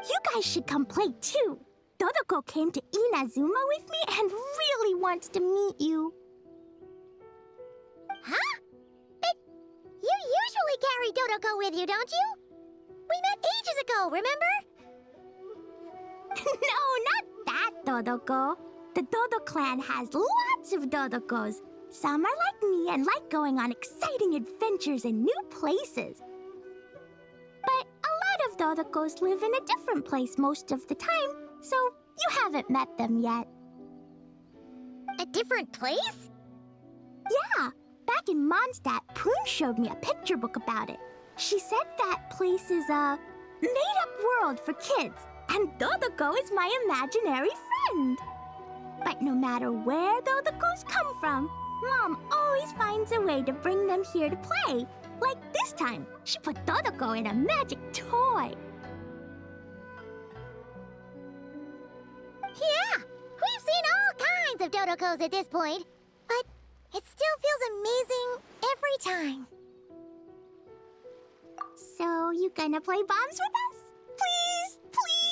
You guys should come play too. Dodoko came to Inazuma with me and really wants to meet you. Huh? But you usually carry Dodoko with you, don't you? We met ages ago, remember? No, not that Dodoko. The Dodo clan has lots of Dodokos. Some are like me and like going on exciting adventures in new places. But a lot of Dodokos live in a different place most of the time, so you haven't met them yet. A different place? Yeah, back in Mondstadt, Prune showed me a picture book about it. She said that place is a made-up world for kids, and Dodoko is my imaginary friend. But no matter where Dodokos come from, Mom always finds a way to bring them here to play. Like this time, she put Dodoko in a magic toy. Yeah, we've seen all kinds of Dodokos at this point, but it still feels amazing every time. So, you gonna play bombs with us? Please, please!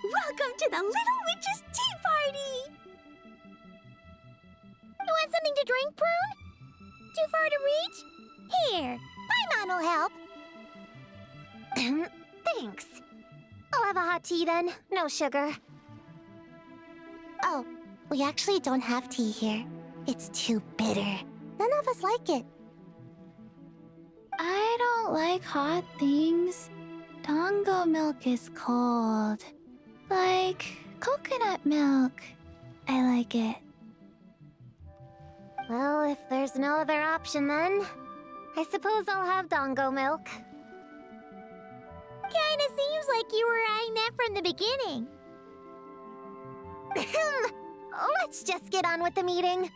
Welcome to the Little Witch's Tea Party! You want something to drink, Prune? Too far to reach? Here, my mom will help. Thanks. I'll have a hot tea then, no sugar. Oh, we actually don't have tea here. It's too bitter. None of us like it. I don't like hot things. Dango milk is cold. Like coconut milk. I like it. Well, if there's no other option then, I suppose I'll have Dango milk. Kinda seems like you were eyeing that from the beginning. Let's just get on with the meeting.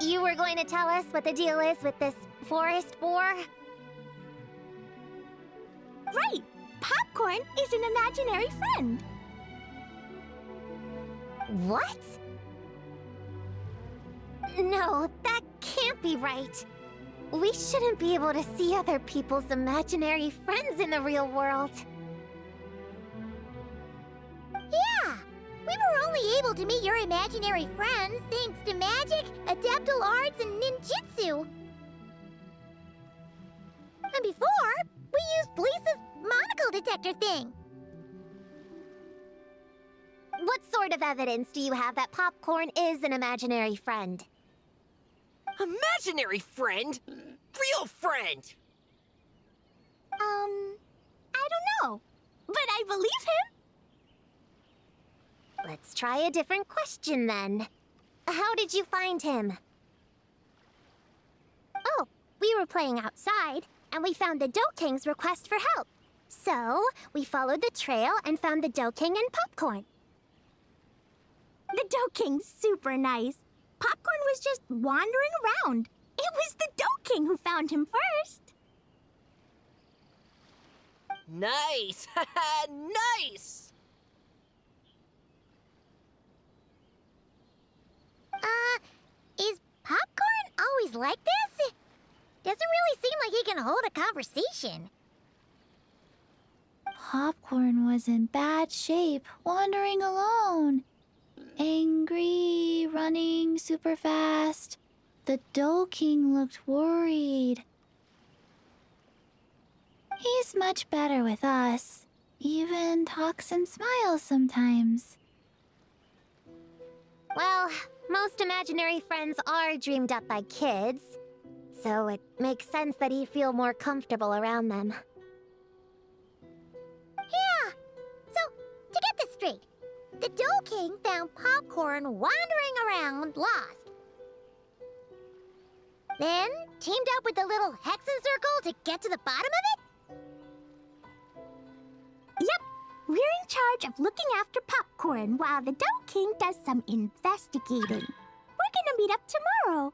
You were going to tell us what the deal is with this forest boar? Right! Popcorn is an imaginary friend. No, that can't be right. We shouldn't be able to see other people's imaginary friends in the real world. Yeah! We were only able to meet your imaginary friends thanks to magic, adaptal arts, and ninjutsu. And before, we used Lisa's monocle detector thing. What sort of evidence do you have that Popcorn is an imaginary friend? Imaginary friend? Real friend! I don't know, but I believe him. Let's try a different question then. How did you find him? Oh, we were playing outside, and we found the Dough King's request for help. So, we followed the trail and found the Dough King and Popcorn. The Dough King's super nice. Popcorn was just wandering around. It was the Dough King who found him first. Nice! Nice! Is Popcorn always like this? Doesn't really seem like he can hold a conversation. Popcorn was in bad shape, wandering alone. Angry, running super fast. The Dough King looked worried. He's much better with us. Even talks and smiles sometimes. Well, most imaginary friends are dreamed up by kids, so it makes sense that he'd feel more comfortable around them. Yeah! So, to get this straight, the Dough King found Popcorn wandering around, lost. Then, teamed up with the little Hexen Circle to get to the bottom of it? Yep, we're in charge of looking after Popcorn while the Dough King does some investigating. We're gonna meet up tomorrow.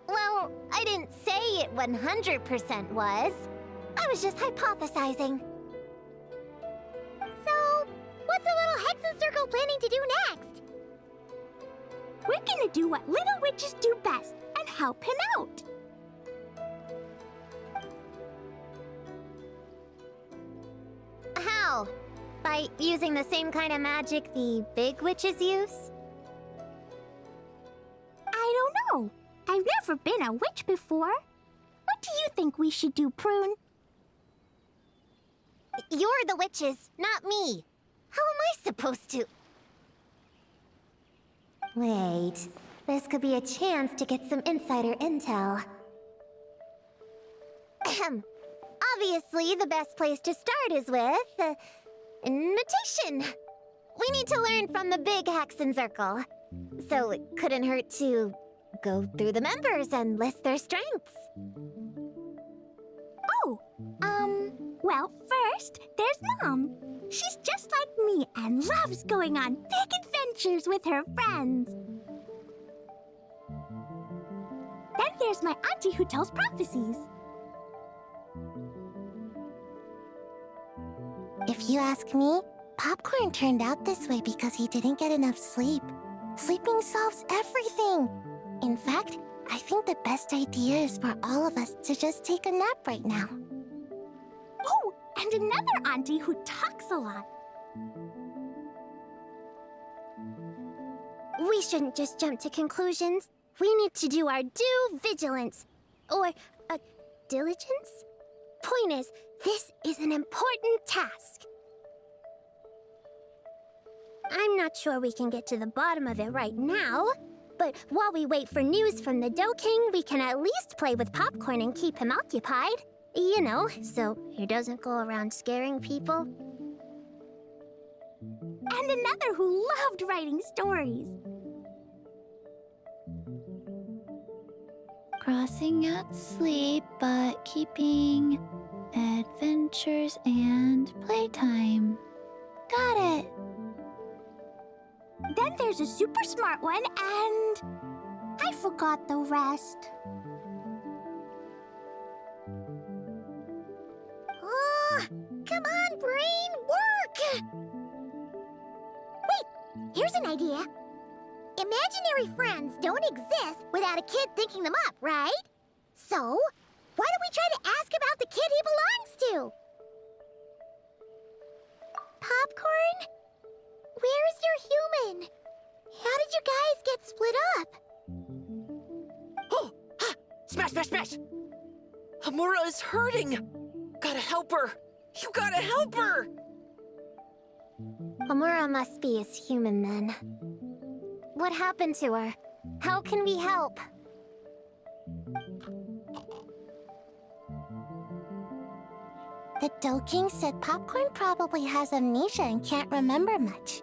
Well, I didn't say it 100% was. I was just hypothesizing. So, what's the little Hexen Circle planning to do next? We're gonna do what little witches do best and help him out. How? By using the same kind of magic the big witches use? I don't know. I've never been a witch before. What do you think we should do, Prune? You're the witches, not me. How am I supposed to? Wait, this could be a chance to get some insider intel. Ahem. Obviously, the best place to start is with notation. We need to learn from the big Hexen Circle. So it couldn't hurt to go through the members and list their strengths. Oh, well, first, there's Mom. She's just like me and loves going on big adventures with her friends. Then there's my auntie who tells prophecies. If you ask me, Popcorn turned out this way because he didn't get enough sleep. Sleeping solves everything. In fact, I think the best idea is for all of us to just take a nap right now. Oh, and another auntie who talks a lot. We shouldn't just jump to conclusions. We need to do our due vigilance. Or, diligence? Point is, this is an important task. I'm not sure we can get to the bottom of it right now, but while we wait for news from the Dough King, we can at least play with Popcorn and keep him occupied. You know, so he doesn't go around scaring people. And another who loved writing stories. Crossing out sleep, but keeping adventures and playtime. Got it. Then there's a super smart one, and I forgot the rest. Oh, come on, brain, work! Wait, Here's an idea. Imaginary friends don't exist without a kid thinking them up, right? So, why don't we try to ask about the kid he belongs to? Popcorn? Where's your human? How did you guys get split up? Oh! Ha! Smash, smash, smash! Hamura is hurting! Gotta help her! You gotta help her! Amura must be his human then. What happened to her? How can we help? The Doking said Popcorn probably has amnesia and can't remember much.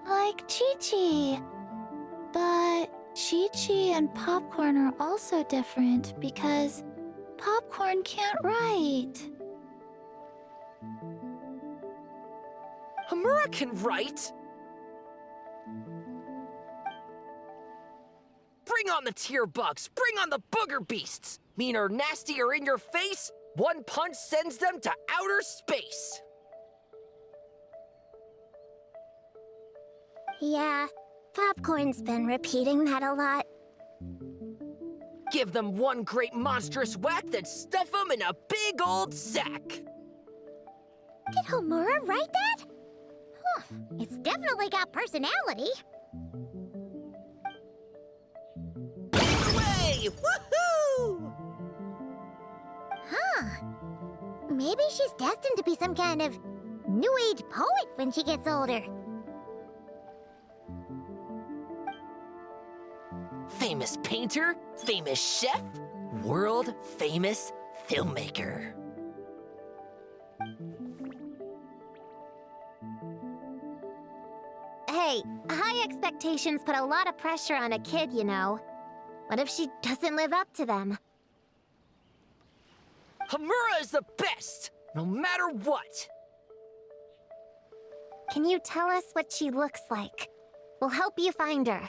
Like Chi-Chi. But Chi-Chi and Popcorn are also different because Popcorn can't write. Hamura can write! Bring on the tear bugs! Bring on the booger beasts! Mean or nasty or in your face, one punch sends them to outer space! Yeah, Popcorn's been repeating that a lot. Give them one great monstrous whack, then stuff them in a big old sack! Did Homura write that? Huh, it's definitely got personality. Away! Woohoo! Huh. Maybe she's destined to be some kind of new age poet when she gets older. Famous painter, famous chef, world famous filmmaker. Hey, high expectations put a lot of pressure on a kid, you know. What if she doesn't live up to them? Hamura is the best, no matter what. Can you tell us what she looks like? We'll help you find her.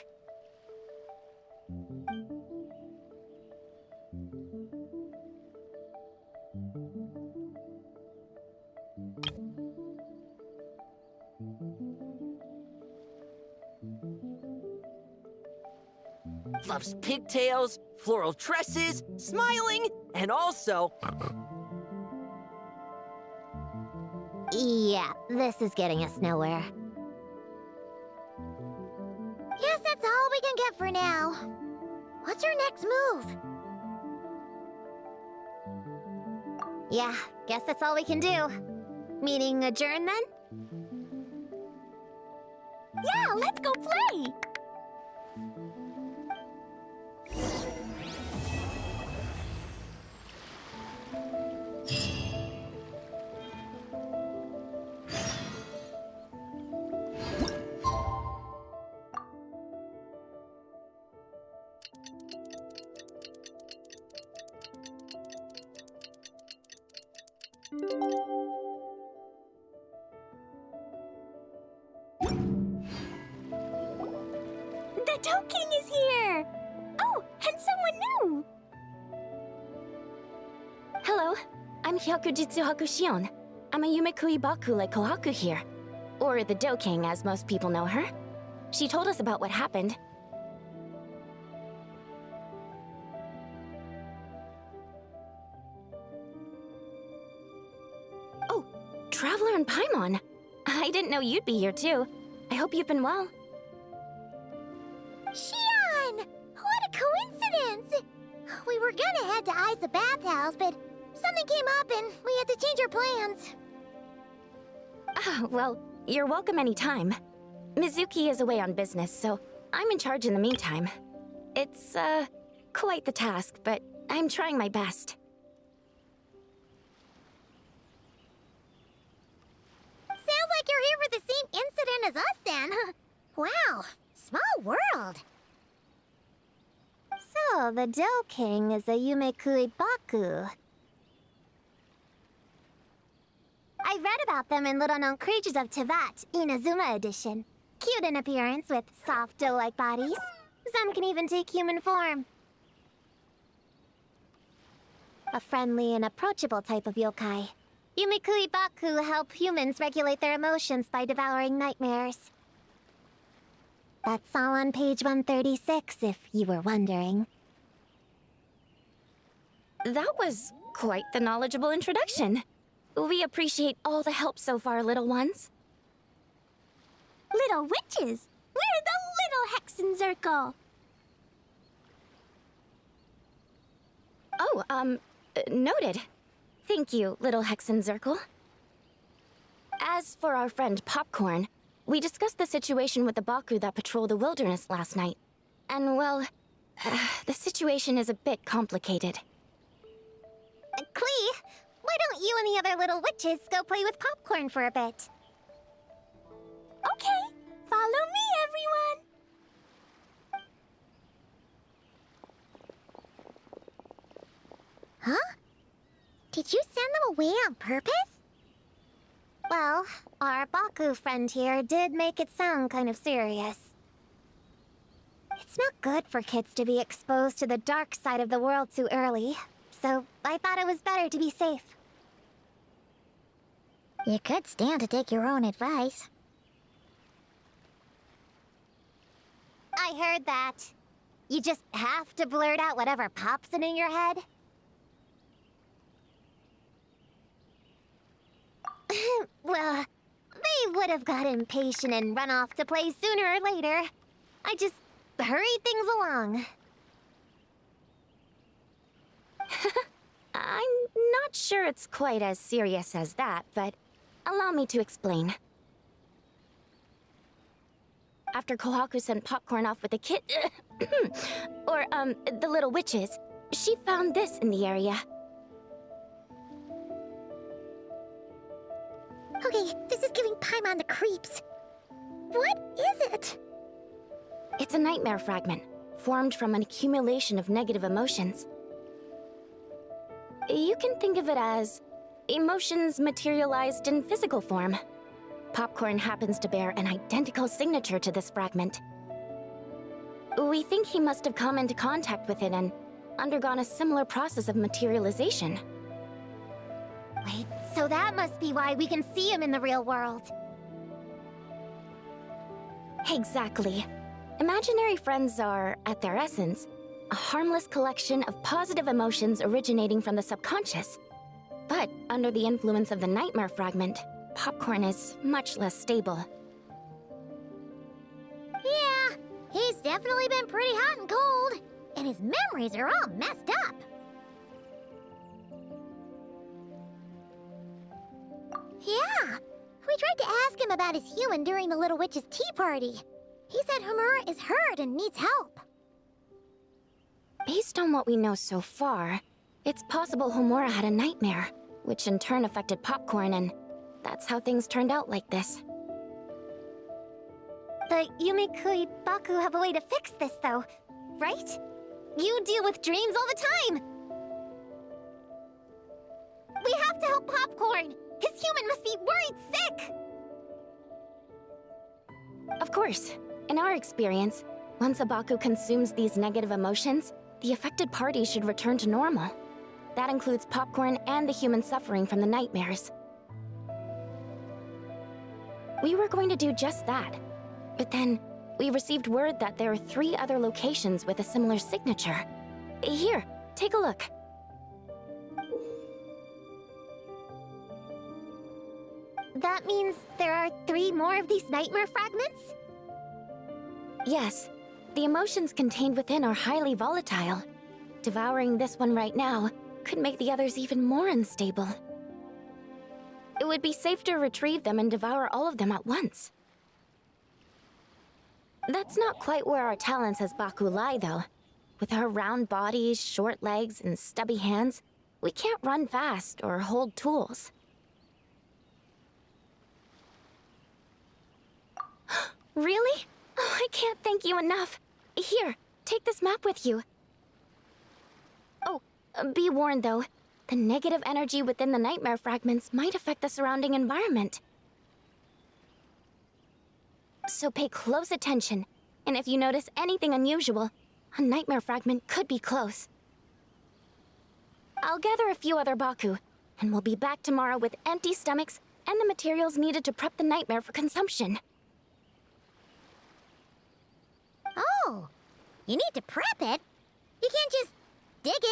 Loves pigtails, floral tresses, smiling, and also... Yeah, this is getting us nowhere. Guess that's all we can get for now. What's your next move? Yeah, guess that's all we can do. Meaning adjourn then? Yeah, let's go play! The Doking is here! Oh, and someone new! Hello, I'm Hyokujitsu Hakushion. I'm a Yumekui Baku like Kohaku here. Or the Doking, as most people know her. She told us about what happened. Oh, Traveler and Paimon. I didn't know you'd be here too. I hope you've been well. Shion! What a coincidence! We were gonna head to Aiza bathhouse, but something came up and we had to change our plans. Ah, well, you're welcome anytime. Mizuki is away on business, so I'm in charge in the meantime. It's, quite the task, but I'm trying my best. Sounds like you're here for the same incident as us then. Wow, small world. So, the Doking is a Yumekui Baku. I read about them in Little Known Creatures of Tevat, Inazuma edition. Cute in appearance with soft dough-like bodies. Some can even take human form. A friendly and approachable type of yokai. Yumikui Baku help humans regulate their emotions by devouring nightmares. That's all on page 136, if you were wondering. That was quite the knowledgeable introduction. We appreciate all the help so far, little ones. Little witches! We're the Little Hexenzirkel! Oh, noted. Thank you, little Hexenzirkel. As for our friend Popcorn, we discussed the situation with the Baku that patrol the wilderness last night. And, well, the situation is a bit complicated. Klee, why don't you and the other little witches go play with Popcorn for a bit? Okay, follow me, everyone! Huh? Did you send them away on purpose? Well, our Baku friend here did make it sound kind of serious. It's not good for kids to be exposed to the dark side of the world too early, so I thought it was better to be safe. You could stand to take your own advice. I heard that. You just have to blurt out whatever pops in your head. Well, they would have got impatient and run off to play sooner or later. I just hurried things along. I'm not sure it's quite as serious as that, but allow me to explain. After Kohaku sent Popcorn off with the kid... the little witches, she found this in the area. Okay, this is giving Paimon the creeps. What is it? It's a nightmare fragment, formed from an accumulation of negative emotions. You can think of it as emotions materialized in physical form. Popcorn happens to bear an identical signature to this fragment. We think he must have come into contact with it and undergone a similar process of materialization. Wait, so that must be why we can see him in the real world. Exactly. Imaginary friends are, at their essence, a harmless collection of positive emotions originating from the subconscious. But under the influence of the nightmare fragment, Popcorn is much less stable. Yeah, he's definitely been pretty hot and cold, and his memories are all messed up. Yeah, we tried to ask him about his human during the Little Witch's tea party. He said Homura is hurt and needs help. Based on what we know so far, it's possible Homura had a nightmare, which in turn affected Popcorn, and that's how things turned out like this. The Yumikui Baku have a way to fix this, though, right? You deal with dreams all the time! We have to help Popcorn! His human must be worried sick! Of course. In our experience, once a Baku consumes these negative emotions, the affected party should return to normal. That includes Popcorn and the human suffering from the nightmares. We were going to do just that, but then we received word that there are 3 other locations with a similar signature. Here, take a look. That means there are 3 more of these nightmare fragments? Yes, the emotions contained within are highly volatile. Devouring this one right now could make the others even more unstable. It would be safe to retrieve them and devour all of them at once. That's not quite where our talents as Baku lie, though. With our round bodies, short legs, and stubby hands, we can't run fast or hold tools. Really? Oh, I can't thank you enough. Here, take this map with you. Oh, be warned though. The negative energy within the nightmare fragments might affect the surrounding environment. So pay close attention, and if you notice anything unusual, a nightmare fragment could be close. I'll gather a few other Baku, and we'll be back tomorrow with empty stomachs and the materials needed to prep the nightmare for consumption. Oh, you need to prep it? You can't just dig in?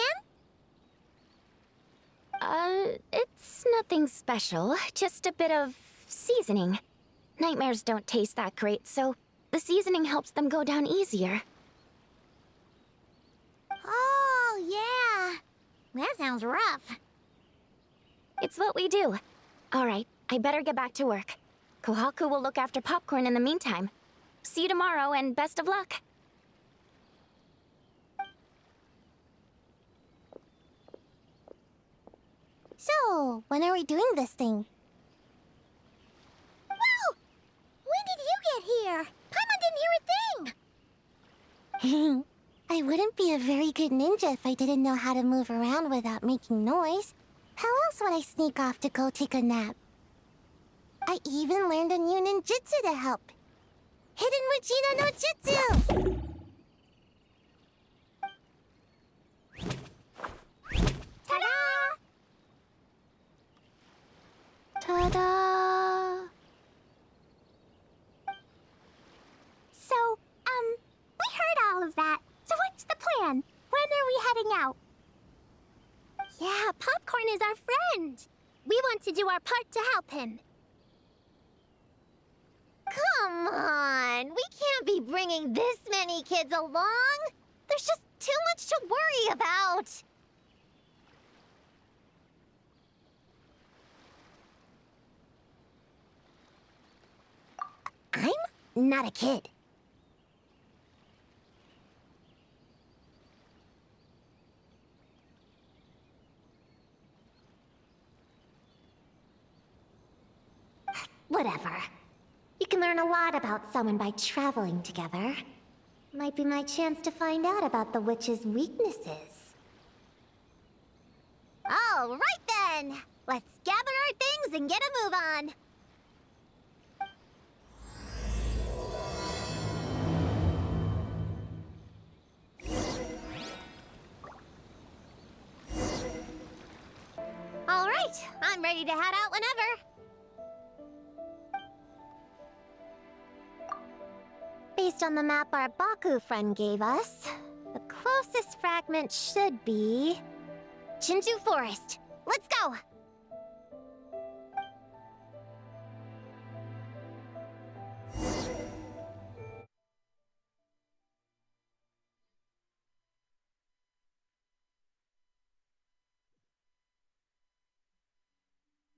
It's nothing special, just a bit of seasoning. Nightmares don't taste that great, so the seasoning helps them go down easier. Oh, yeah. That sounds rough. It's what we do. All right, I better get back to work. Kohaku will look after popcorn in the meantime. See you tomorrow, and best of luck. So, when are we doing this thing? Whoa! When did you get here? Paimon didn't hear a thing! I wouldn't be a very good ninja if I didn't know how to move around without making noise. How else would I sneak off to go take a nap? I even learned a new ninjutsu to help. Hidden Regina no Jutsu! Ta-da! Ta-da! So, we heard all of that. So what's the plan? When are we heading out? Yeah, Popcorn is our friend. We want to do our part to help him. Come on, we can't be bringing this many kids along. There's just too much to worry about. I'm not a kid. Whatever. You can learn a lot about someone by traveling together. Might be my chance to find out about the witch's weaknesses. All right then! Let's gather our things and get a move on! All right, I'm ready to head out whenever. Based on the map our Baku friend gave us, the closest fragment should be Chinju Forest. Let's go!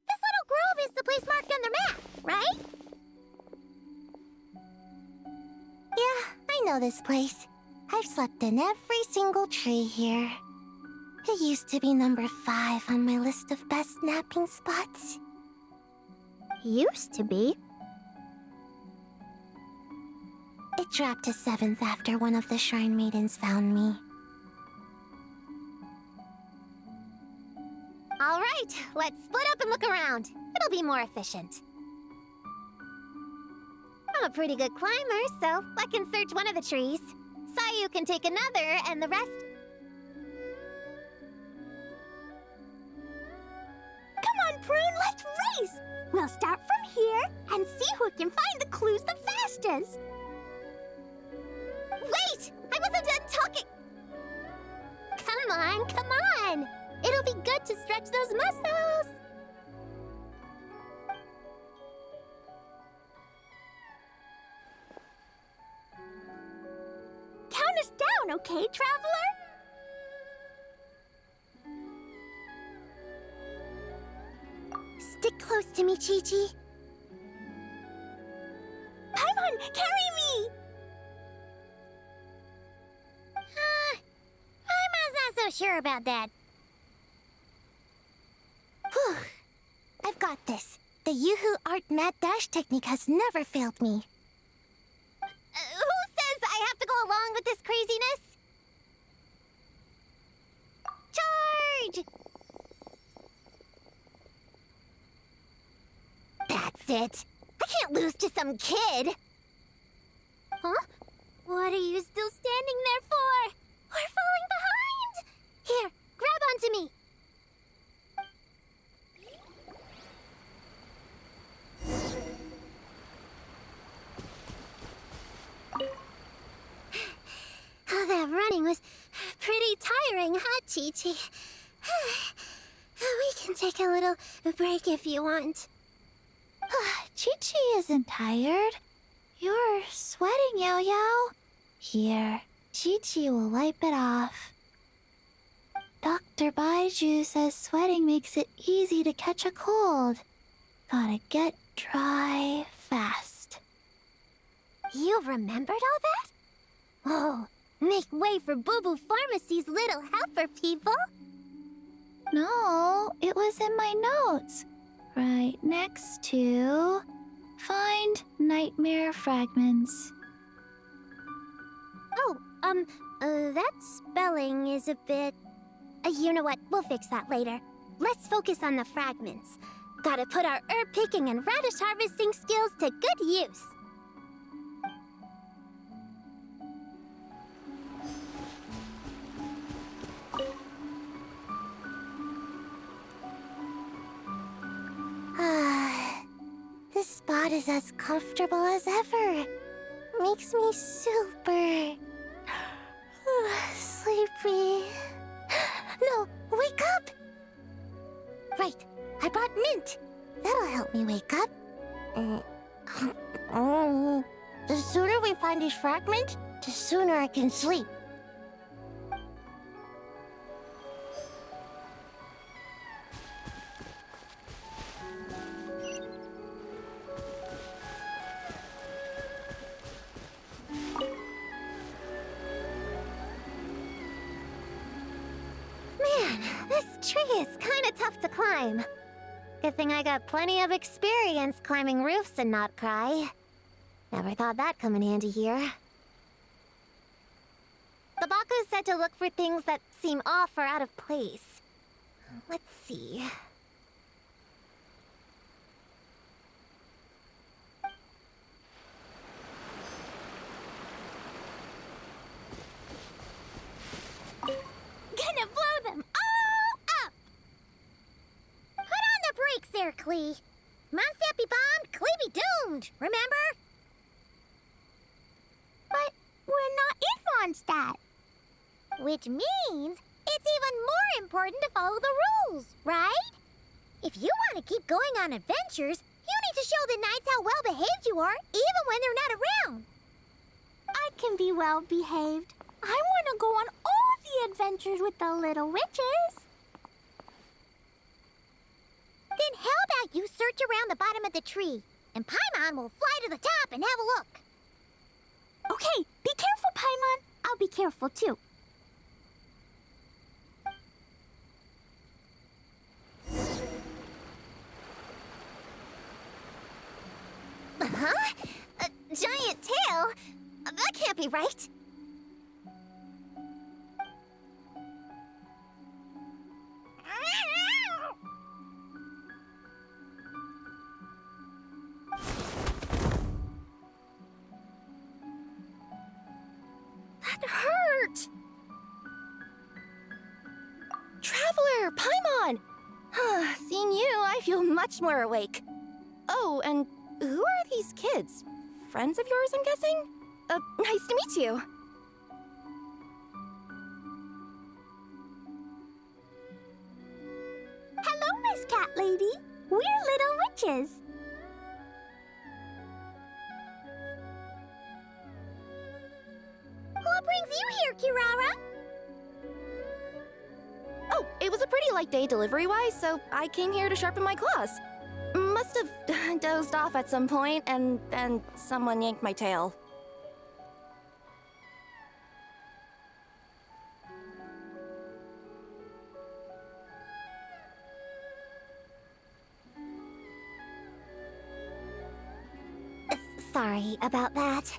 This little grove is the place marked on the map, right? Yeah, I know this place. I've slept in every single tree here. It used to be number 5 on my list of best napping spots. Used to be? It dropped to 7th after one of the Shrine Maidens found me. All right, let's split up and look around. It'll be more efficient. I'm a pretty good climber, so I can search one of the trees. Sayu can take another, and the rest... Come on, Prune, let's race! We'll start from here and see who can find the clues the fastest. Wait! I wasn't done talking! Come on, come on! It'll be good to stretch those muscles! Count us down, okay, traveler? Stick close to me, Chi-Chi. Paimon, carry me! Paimon's not so sure about that. Whew. I've got this. The Yoo-Hoo Art Mad Dash technique has never failed me. Who says I have to go along with this craziness? Charge! That's it. I can't lose to some kid. Huh? What are you still standing there for? We're falling behind! Here, grab onto me. Chi-Chi. We can take a little break if you want. Chi-Chi isn't tired. You're sweating, Yao-Yao. Here, Chi-Chi will wipe it off. Dr. Baiju says sweating makes it easy to catch a cold. Gotta get dry fast. You remembered all that? Oh, make way for Boo Boo Pharmacy's little helper, people. No, it was in my notes. Right next to... Find nightmare fragments. Oh, that spelling is a bit... you know what? We'll fix that later. Let's focus on the fragments. Gotta put our herb picking and radish harvesting skills to good use. This spot is as comfortable as ever. Makes me super... sleepy. No, wake up! Right, I brought mint. That'll help me wake up. The sooner we find these fragments, the sooner I can sleep. This tree is kinda tough to climb. Good thing I got plenty of experience climbing roofs and not cry. Never thought that'd come in handy here. The Baku said to look for things that seem off or out of place. Let's see. Gonna blow them all up! Put on the brakes there, Klee. Mondstadt be bombed, Klee be doomed, remember? But we're not in Mondstadt. Which means it's even more important to follow the rules, right? If you want to keep going on adventures, you need to show the knights how well-behaved you are, even when they're not around. I can be well-behaved. I want to go on all the adventures with the little witches. Then how about you search around the bottom of the tree, and Paimon will fly to the top and have a look. Okay, be careful, Paimon. I'll be careful, too. Huh? A giant tail? That can't be right. That hurt! Traveler, Paimon! Seeing you, I feel much more awake. Oh, and who are these kids? Friends of yours, I'm guessing? Nice to meet you. Hello, Miss Cat Lady. We're little witches. What brings you here, Kirara? Oh, it was a pretty light day delivery-wise, so I came here to sharpen my claws. Must have dozed off at some point, and then someone yanked my tail. Sorry about that.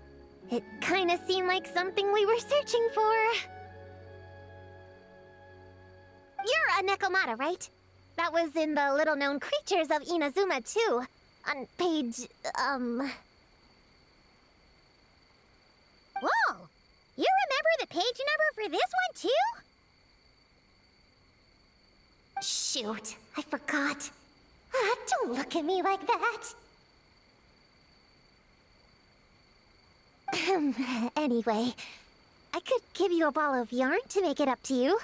It kinda seemed like something we were searching for. You're a Nekomata, right? That was in the little-known creatures of Inazuma, too. On page, Whoa! You remember the page number for this one, too? Shoot, I forgot. Don't look at me like that. Anyway, I could give you a ball of yarn to make it up to you.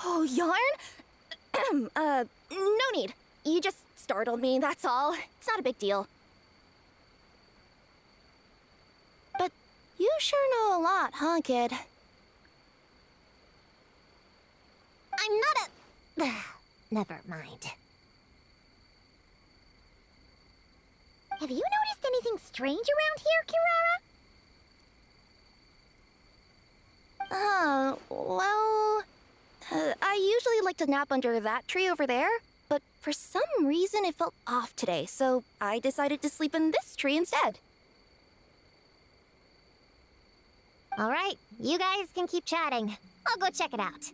Oh, yarn? No need. You just startled me, that's all. It's not a big deal. But you sure know a lot, huh, kid? I'm not a... Never mind. Have you noticed anything strange around here, Kirara? Well... I usually like to nap under that tree over there, but for some reason it felt off today, so I decided to sleep in this tree instead. All right, you guys can keep chatting. I'll go check it out.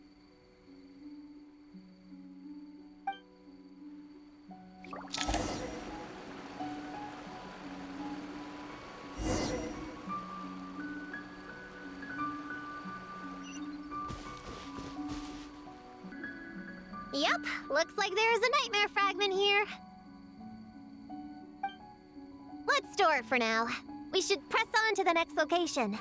Yep, looks like there's a nightmare fragment here. Let's store it for now. We should press on to the next location.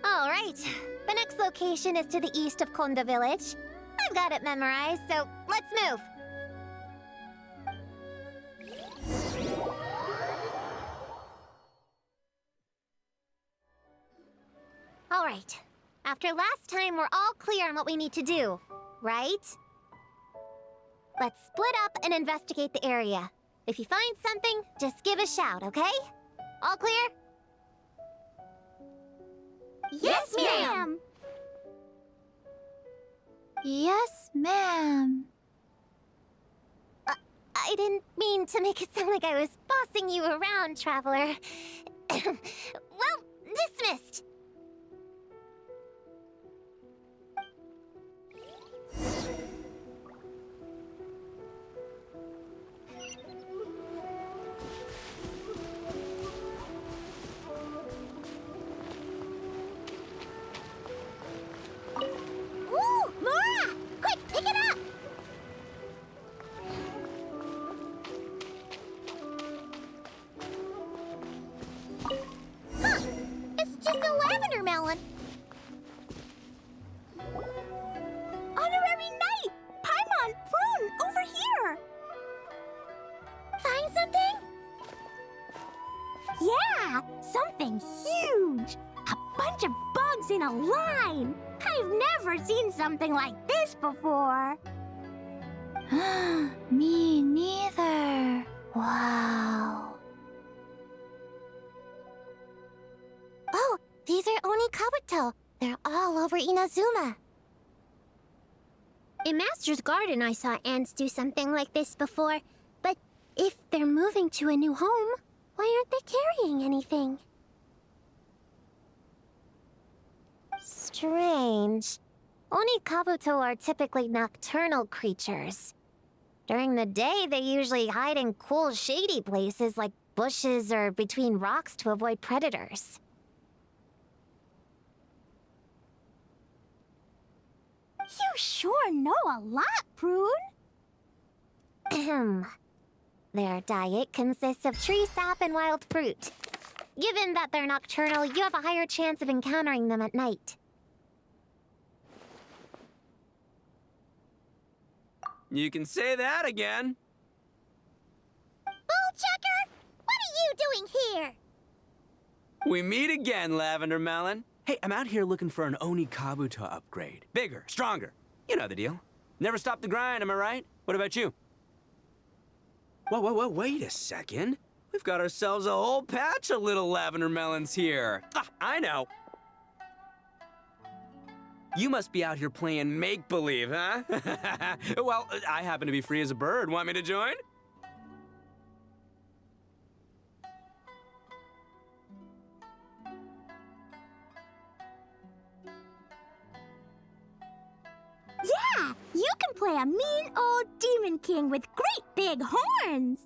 All right, the next location is to the east of Konda Village. I've got it memorized, so let's move. All right, after last time, we're all clear on what we need to do, right? Let's split up and investigate the area. If you find something, just give a shout, okay? All clear? Yes, ma'am! Yes, ma'am. I didn't mean to make it sound like I was bossing you around, Traveler. Well, dismissed. Ooh, Laura! Quick, pick it up! Huh! It's just a lavender melon. Honorary Knight! Paimon, Prune, over here! Find something? Yeah, something huge! A bunch of bugs in a line! I've never seen something like this before! Me neither. Wow. Oh, these are Onikabuto. They're all over Inazuma. In Master's Garden, I saw ants do something like this before. But if they're moving to a new home, why aren't they carrying anything? Strange. Onikabuto are typically nocturnal creatures. During the day, they usually hide in cool, shady places like bushes or between rocks to avoid predators. You sure know a lot, Prune! Ahem. Their diet consists of tree sap and wild fruit. Given that they're nocturnal, you have a higher chance of encountering them at night. You can say that again. Bullchecker! What are you doing here? We meet again, Lavender Melon. Hey, I'm out here looking for an Onikabuto upgrade. Bigger, stronger. You know the deal. Never stop the grind, am I right? What about you? Whoa, wait a second. We've got ourselves a whole patch of little Lavender Melons here. Ah, I know. You must be out here playing make-believe, huh? Well, I happen to be free as a bird. Want me to join? Yeah, you can play a mean old demon king with great big horns!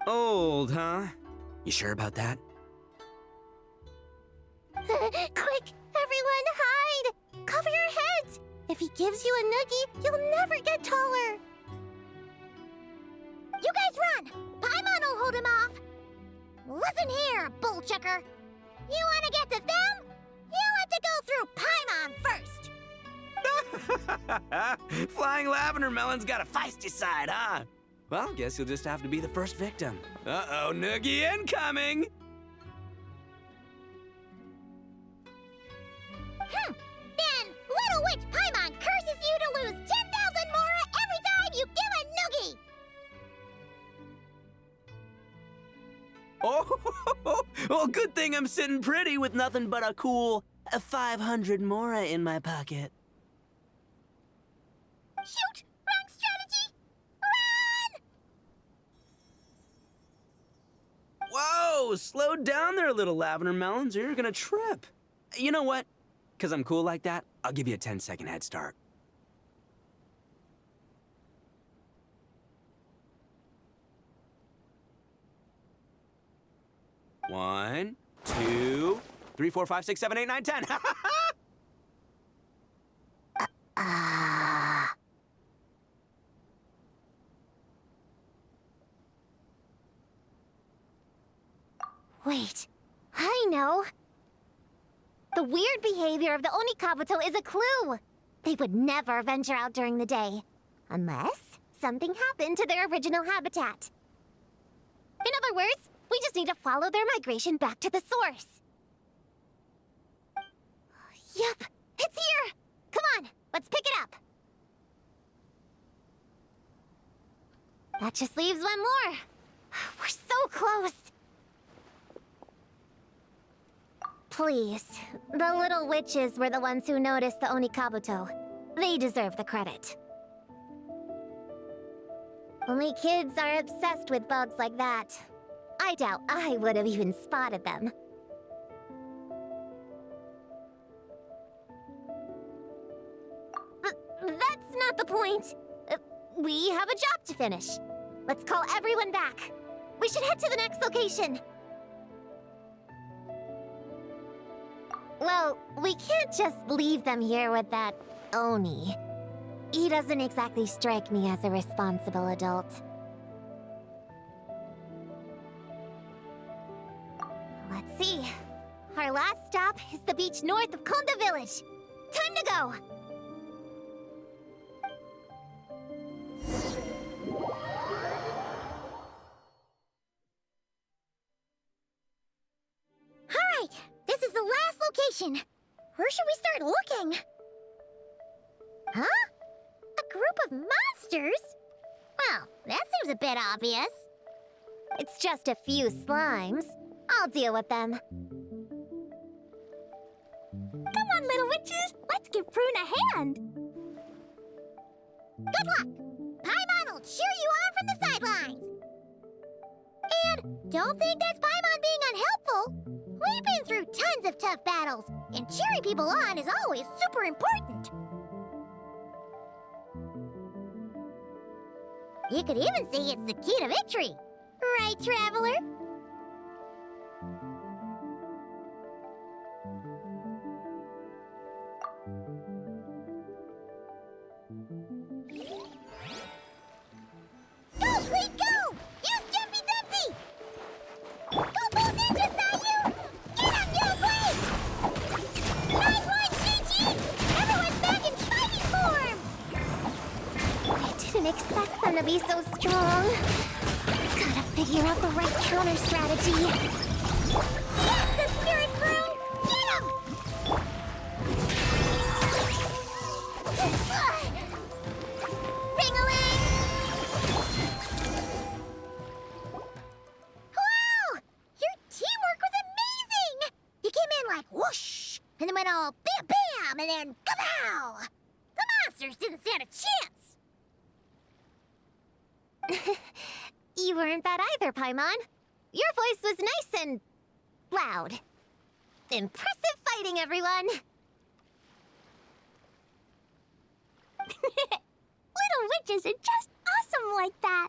Old, huh? You sure about that? Quick, everyone hide! Cover your heads! If he gives you a noogie, you'll never get taller. run! Paimon will hold him off! Listen here, bullchucker! You wanna get to them? You'll have to go through Paimon first! Flying lavender melon's got a feisty side, huh? Well, guess you'll just have to be the first victim. Uh-oh, noogie incoming! Then Little Witch Paimon curses you to lose 10,000 Mora every time you give a noogie! Oh, well, good thing I'm sitting pretty with nothing but a cool 500 Mora in my pocket. Shoot! Wrong strategy! Run! Whoa, slow down there, little lavender melons, or you're gonna trip. You know what? Because I'm cool like that, I'll give you a 10-second head start. One, 2, 3, 4, 5, 6, 7, 8, 9, 10. Wait, I know. The weird behavior of the Onikabuto is a clue. They would never venture out during the day, unless something happened to their original habitat. In other words, we just need to follow their migration back to the source. Yep, it's here! Come on, let's pick it up. That just leaves one more. We're so close. Please, the little witches were the ones who noticed the Onikabuto. They deserve the credit. Only kids are obsessed with bugs like that. I doubt I would have even spotted them. That's not the point. We have a job to finish. Let's call everyone back. We should head to the next location. Well, we can't just leave them here with that Oni. He doesn't exactly strike me as a responsible adult. Let's see. Our last stop is the beach north of Konda Village. Time to go! Alright, this is the last location. Where should we start looking? Huh? A group of monsters? Well, that seems a bit obvious. It's just a few slimes. I'll deal with them. Come on, little witches! Let's give Prune a hand! Good luck! Paimon will cheer you on from the sidelines! And don't think that's Paimon being unhelpful! We've been through tons of tough battles, and cheering people on is always super important! You could even say it's the key to victory! Right, Traveler? Go, Cleat, go! Use Jumpy Dumpty! Go full ninja, Sayu! Get him, Youngblade! Nice one, Chi-Chi! Everyone's back in fighting form! I didn't expect them to be so strong. Gotta figure out the right counter strategy. That's the spirit, Prune! Get him! Ring-a-ling! Wow! Your teamwork was amazing! You came in like whoosh, and then went all bam bam, and then kapow! The monsters didn't stand a chance! You weren't bad either, Paimon. Your voice was nice and loud. Impressive fighting, everyone! Little witches are just awesome like that!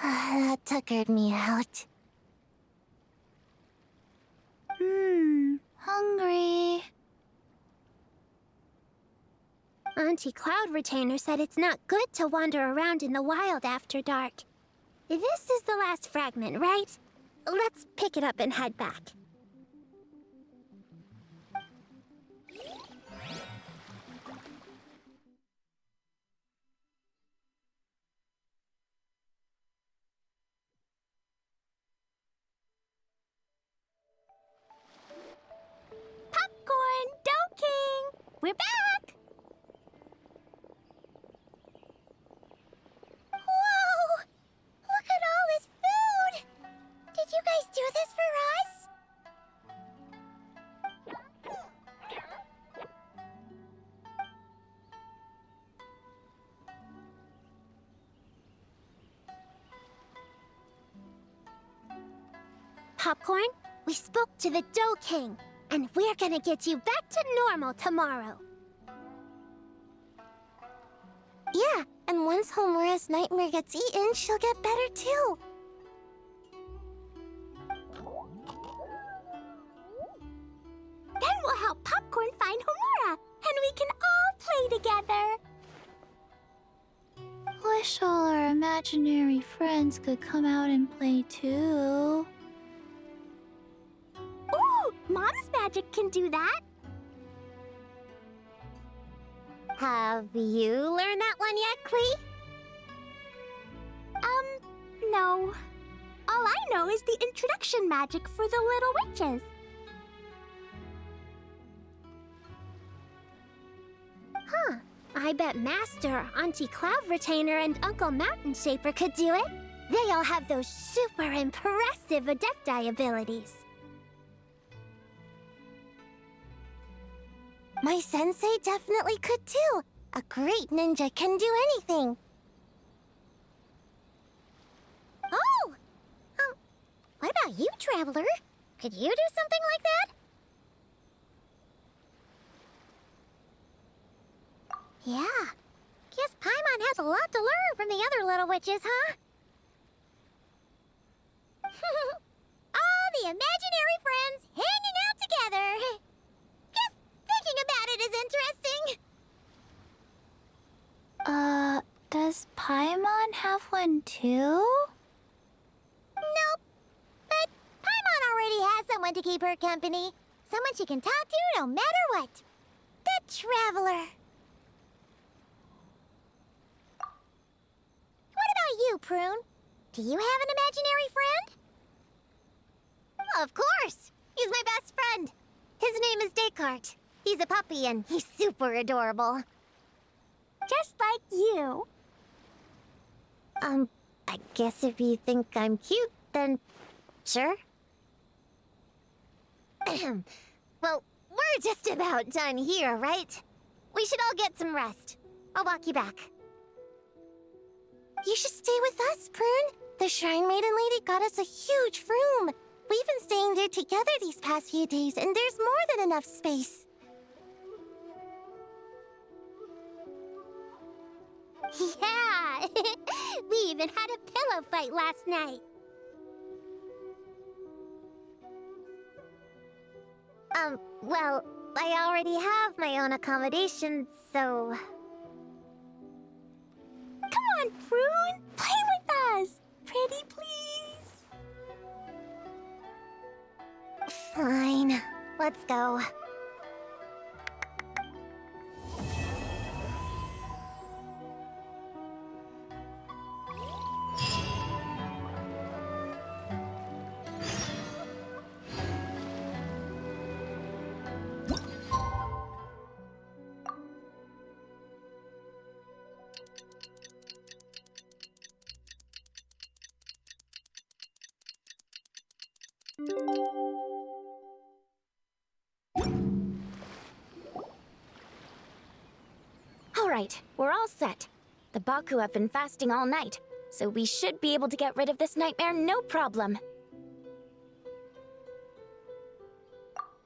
That tuckered me out. Hungry. I Auntie Cloud Retainer said it's not good to wander around in the wild after dark. This is the last fragment, right? Let's pick it up and head back. Popcorn, Dough King! We're back! Whoa! Look at all this food! Did you guys do this for us? Popcorn, we spoke to the Dough King, and we're gonna get you back to normal tomorrow. Yeah, and once Homora's nightmare gets eaten, she'll get better too. Then we'll help Popcorn find Homura, and we can all play together. Wish all our imaginary friends could come out and play too. Ooh, Mom's magic can do that. Have you learned that one yet, Klee? No. All I know is the introduction magic for the little witches. Huh. I bet Master, Auntie Cloud Retainer, and Uncle Mountain Shaper could do it. They all have those super impressive Adepti abilities. My sensei definitely could too. A great ninja can do anything. Oh! What about you, Traveler? Could you do something like that? Yeah. Guess Paimon has a lot to learn from the other little witches, huh? All the imaginary friends hanging out together. Guess thinking about it is interesting. Does Paimon have one too? Nope. But Paimon already has someone to keep her company. Someone she can talk to no matter what. The Traveler. What about you, Prune? Do you have an imaginary friend? Of course! He's my best friend. His name is Descartes. He's a puppy and he's super adorable. Just like you. I guess if you think I'm cute, then sure. Well, we're just about done here, right? We should all get some rest. I'll walk you back. You should stay with us, Prune. The Shrine Maiden Lady got us a huge room. We've been staying there together these past few days, and there's more than enough space. Yeah! We even had a pillow fight last night. Well, I already have my own accommodation, so... Come on, Prune! Play with us! Pretty please! Fine. Let's go. All right, we're all set. The Baku have been fasting all night, so we should be able to get rid of this nightmare no problem.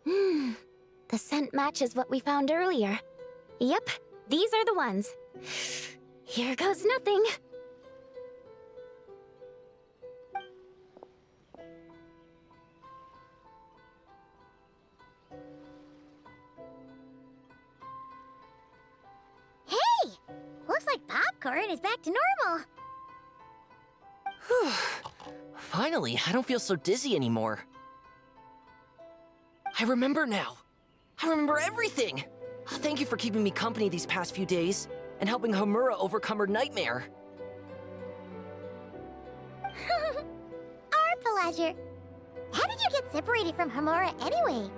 The scent matches what we found earlier. Yep, these are the ones. Here goes nothing. Hey, popcorn is back to normal. Finally, I don't feel so dizzy anymore. I remember now. I remember everything. Thank you for keeping me company these past few days and helping Homura overcome her nightmare. Our pleasure. How did you get separated from Homura anyway?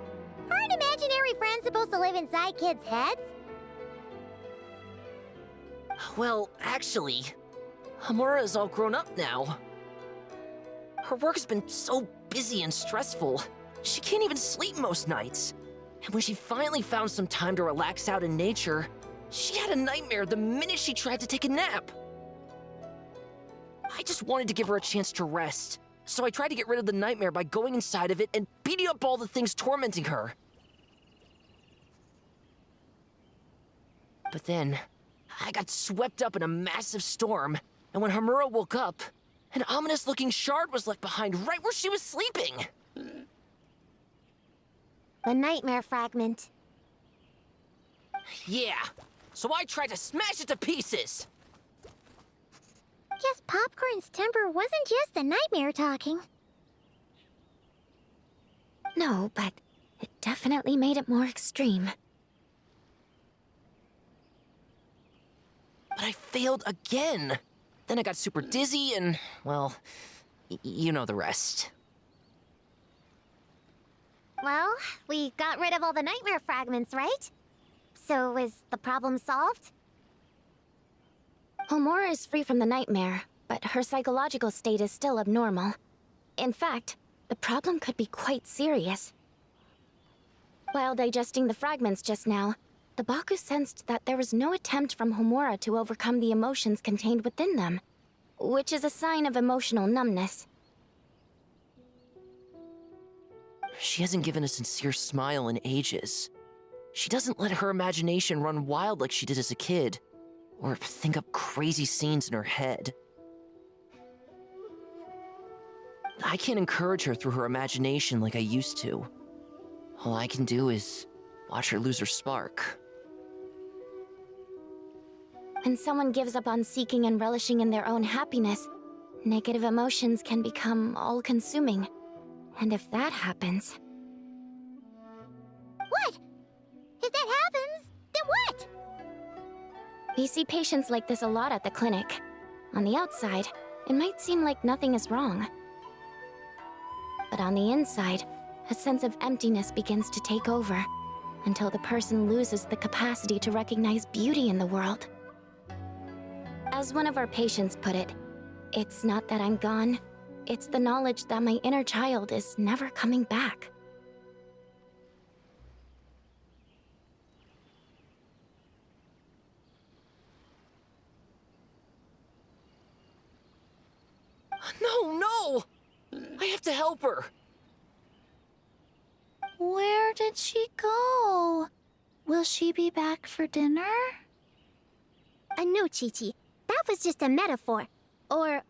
Aren't imaginary friends supposed to live inside kids' heads? Well, actually, Homura is all grown up now. Her work's been so busy and stressful, she can't even sleep most nights. And when she finally found some time to relax out in nature, she had a nightmare the minute she tried to take a nap. I just wanted to give her a chance to rest, so I tried to get rid of the nightmare by going inside of it and beating up all the things tormenting her. But then, I got swept up in a massive storm, and when Homura woke up, an ominous-looking shard was left behind right where she was sleeping. The nightmare fragment. Yeah, so I tried to smash it to pieces. Guess Popcorn's temper wasn't just the nightmare talking. No, but it definitely made it more extreme. But I failed again. Then I got super dizzy and, well, you know the rest. Well, we got rid of all the nightmare fragments, right? So is the problem solved? Homura is free from the nightmare, but her psychological state is still abnormal. In fact, the problem could be quite serious. While digesting the fragments just now, the Baku sensed that there was no attempt from Homura to overcome the emotions contained within them, which is a sign of emotional numbness. She hasn't given a sincere smile in ages. She doesn't let her imagination run wild like she did as a kid, or think up crazy scenes in her head. I can't encourage her through her imagination like I used to. All I can do is watch her lose her spark. When someone gives up on seeking and relishing in their own happiness, negative emotions can become all-consuming. And if that happens... What? If that happens, then what? We see patients like this a lot at the clinic. On the outside, it might seem like nothing is wrong. But on the inside, a sense of emptiness begins to take over, until the person loses the capacity to recognize beauty in the world. As one of our patients put it, it's not that I'm gone, it's the knowledge that my inner child is never coming back. No! I have to help her! Where did she go? Will she be back for dinner? No, Chi-Chi. That was just a metaphor. Or,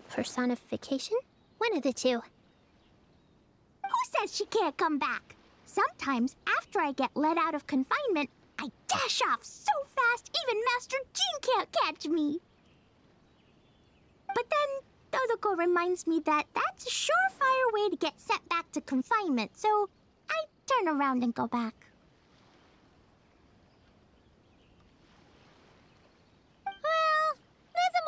personification? One of the two. Who says she can't come back? Sometimes, after I get let out of confinement, I dash off so fast even Master Jean can't catch me. But then, Todoko reminds me that that's a surefire way to get sent back to confinement, so I turn around and go back. Well, there's a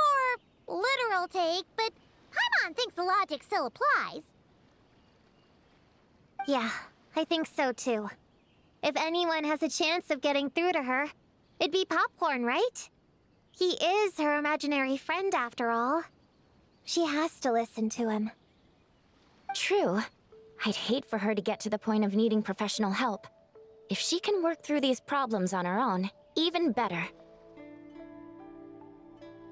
more literal take, but Paimon thinks the logic still applies. Yeah, I think so too. If anyone has a chance of getting through to her, it'd be Popcorn, right? He is her imaginary friend after all. She has to listen to him. True. I'd hate for her to get to the point of needing professional help. If she can work through these problems on her own, even better.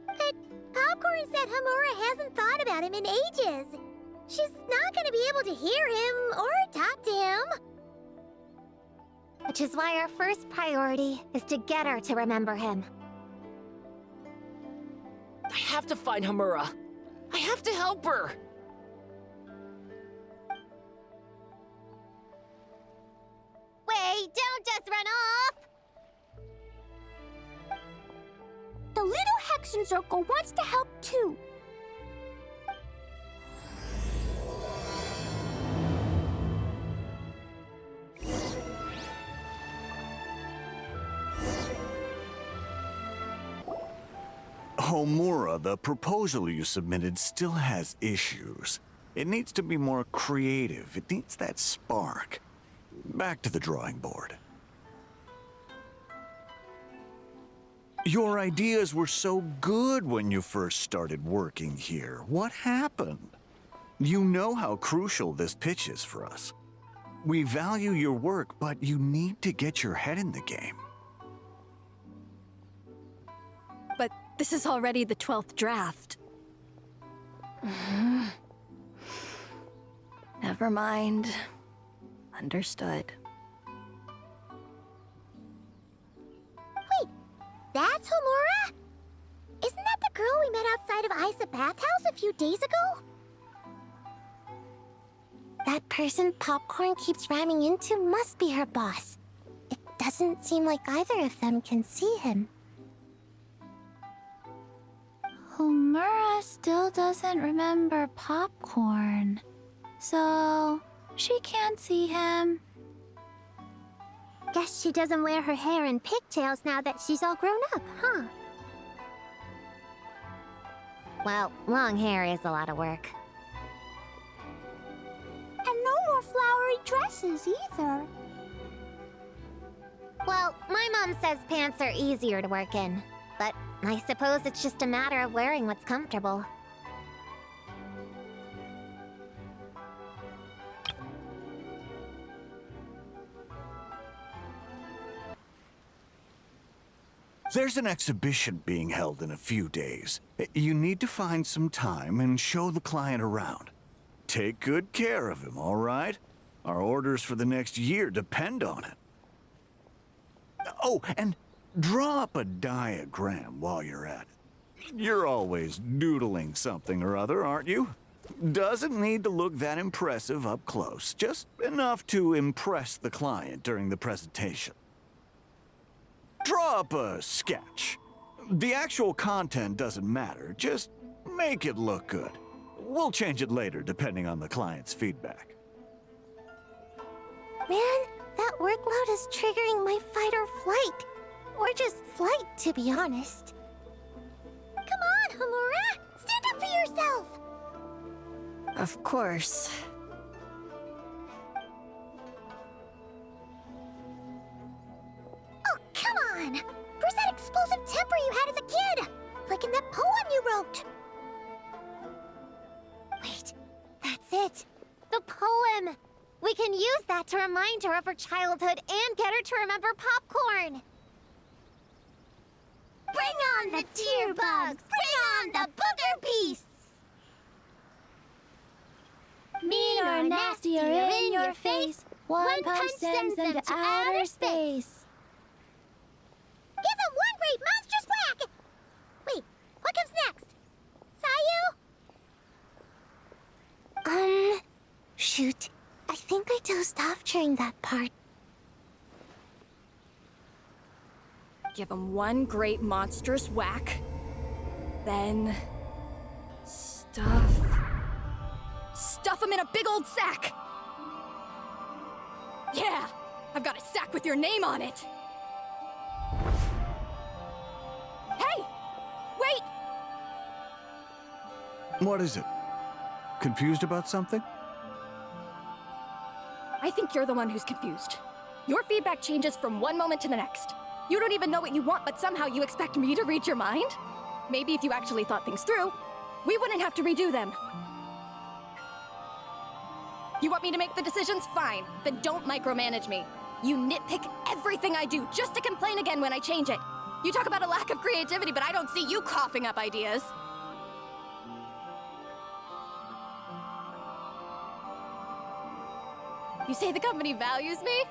But Popcorn said Homura hasn't thought about him in ages. She's not going to be able to hear him or talk to him. Which is why our first priority is to get her to remember him. I have to find Homura. I have to help her! Wait, don't just run off! the little Hexen Circle wants to help too. Homura, the proposal you submitted still has issues. It needs to be more creative. It needs that spark. Back to the drawing board. Your ideas were so good when you first started working here. What happened? You know how crucial this pitch is for us. We value your work, but you need to get your head in the game. But this is already the 12th draft. Never mind. Understood. Wait, that's Homura? Isn't that the girl we met outside of Isa Bathhouse a few days ago? That person Popcorn keeps ramming into must be her boss. It doesn't seem like either of them can see him. Homura still doesn't remember Popcorn, so she can't see him. Guess she doesn't wear her hair in pigtails now that she's all grown up, huh? Well, long hair is a lot of work. And no more flowery dresses either. Well, my mom says pants are easier to work in, but I suppose it's just a matter of wearing what's comfortable. There's an exhibition being held in a few days. You need to find some time and show the client around. Take good care of him, all right? Our orders for the next year depend on it. Oh, and draw up a diagram while you're at it. You're always doodling something or other, aren't you? Doesn't need to look that impressive up close, just enough to impress the client during the presentation. Draw up a sketch. The actual content doesn't matter, just make it look good. We'll change it later depending on the client's feedback. Man, that workload is triggering my fight or flight. Or just flight, to be honest. Come on, Homura! Stand up for yourself! Of course. Oh, come on! Where's that explosive temper you had as a kid? Like in that poem you wrote. Wait, that's it. The poem! We can use that to remind her of her childhood and get her to remember Popcorn. Bring on the tear bugs! Bring on the booger beasts! Mean or nasty or in your face, one punch sends them to outer space. Give them one great monstrous whack! Wait, what comes next? Sayu? Shoot. I think I dozed off during that part. Give him one great monstrous whack. Then... stuff him in a big old sack! Yeah! I've got a sack with your name on it! Hey! Wait! What is it? Confused about something? I think you're the one who's confused. Your feedback changes from one moment to the next. You don't even know what you want, but somehow you expect me to read your mind? Maybe if you actually thought things through, we wouldn't have to redo them. You want me to make the decisions? Fine. Then don't micromanage me. You nitpick everything I do just to complain again when I change it. You talk about a lack of creativity, but I don't see you coughing up ideas. You say the company values me?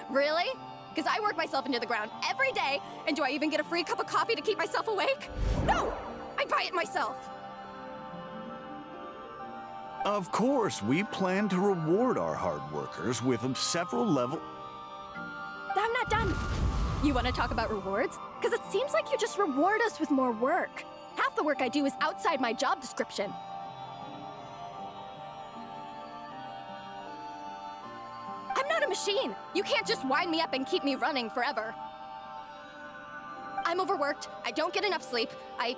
Really? Because I work myself into the ground every day, and do I even get a free cup of coffee to keep myself awake? No! I buy it myself! Of course, we plan to reward our hard workers with several level... I'm not done. You want to talk about rewards? Because it seems like you just reward us with more work. Half the work I do is outside my job description. I'm not a machine. You can't just wind me up and keep me running forever. I'm overworked. I don't get enough sleep. I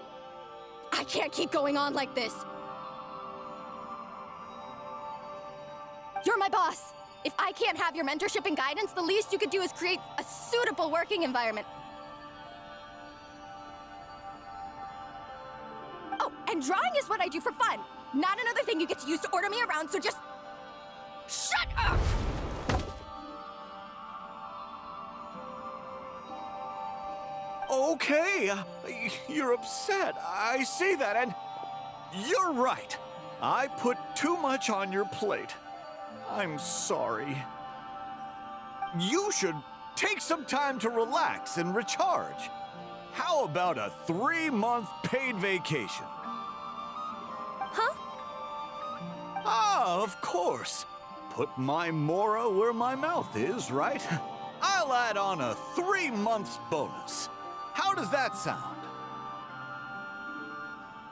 can't keep going on like this. You're my boss. If I can't have your mentorship and guidance, the least you could do is create a suitable working environment. Oh, and drawing is what I do for fun. Not another thing you get to use to order me around, so just... shut up! Okay, you're upset. I see that, and you're right. I put too much on your plate. I'm sorry. You should take some time to relax and recharge. How about a 3-month paid vacation? Huh? Ah, of course. Put my mora where my mouth is, right? I'll add on a 3 months bonus. How does that sound?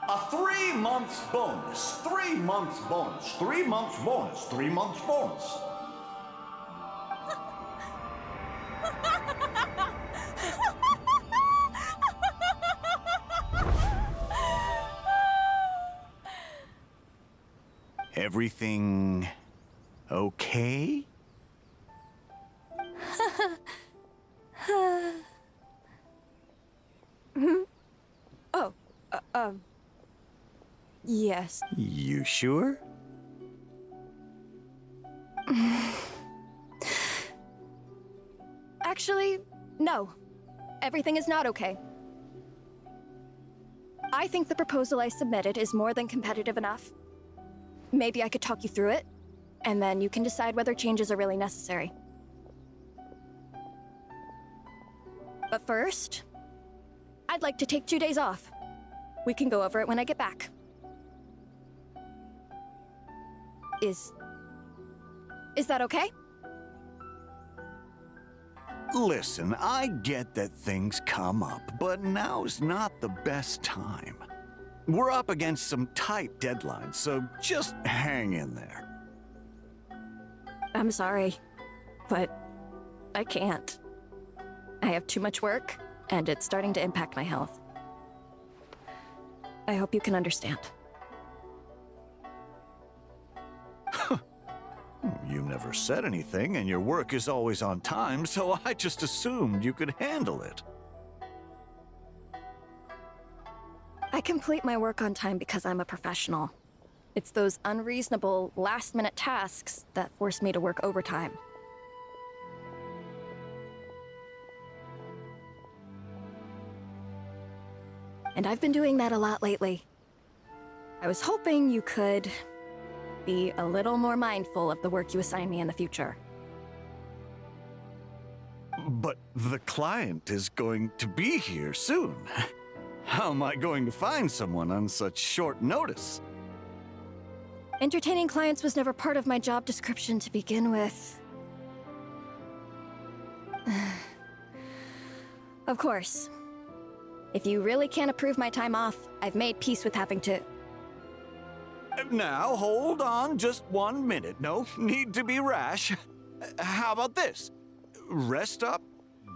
A 3 months bonus, 3 months bonus, 3 months bonus, 3 months bonus. Everything okay? Yes. You sure? Actually, no. Everything is not okay. I think the proposal I submitted is more than competitive enough. Maybe I could talk you through it, and then you can decide whether changes are really necessary. But first, I'd like to take 2 days off. We can go over it when I get back. Is that okay? Listen, I get that things come up, but now's not the best time. We're up against some tight deadlines, so just hang in there. I'm sorry, but I can't. I have too much work, and it's starting to impact my health. I hope you can understand. You never said anything, and your work is always on time, so I just assumed you could handle it. I complete my work on time because I'm a professional. It's those unreasonable, last-minute tasks that force me to work overtime. And I've been doing that a lot lately. I was hoping you could be a little more mindful of the work you assign me in the future. But the client is going to be here soon. How am I going to find someone on such short notice? Entertaining clients was never part of my job description to begin with. Of course. If you really can't approve my time off, I've made peace with having to... Now, hold on just 1 minute. No need to be rash. How about this? Rest up,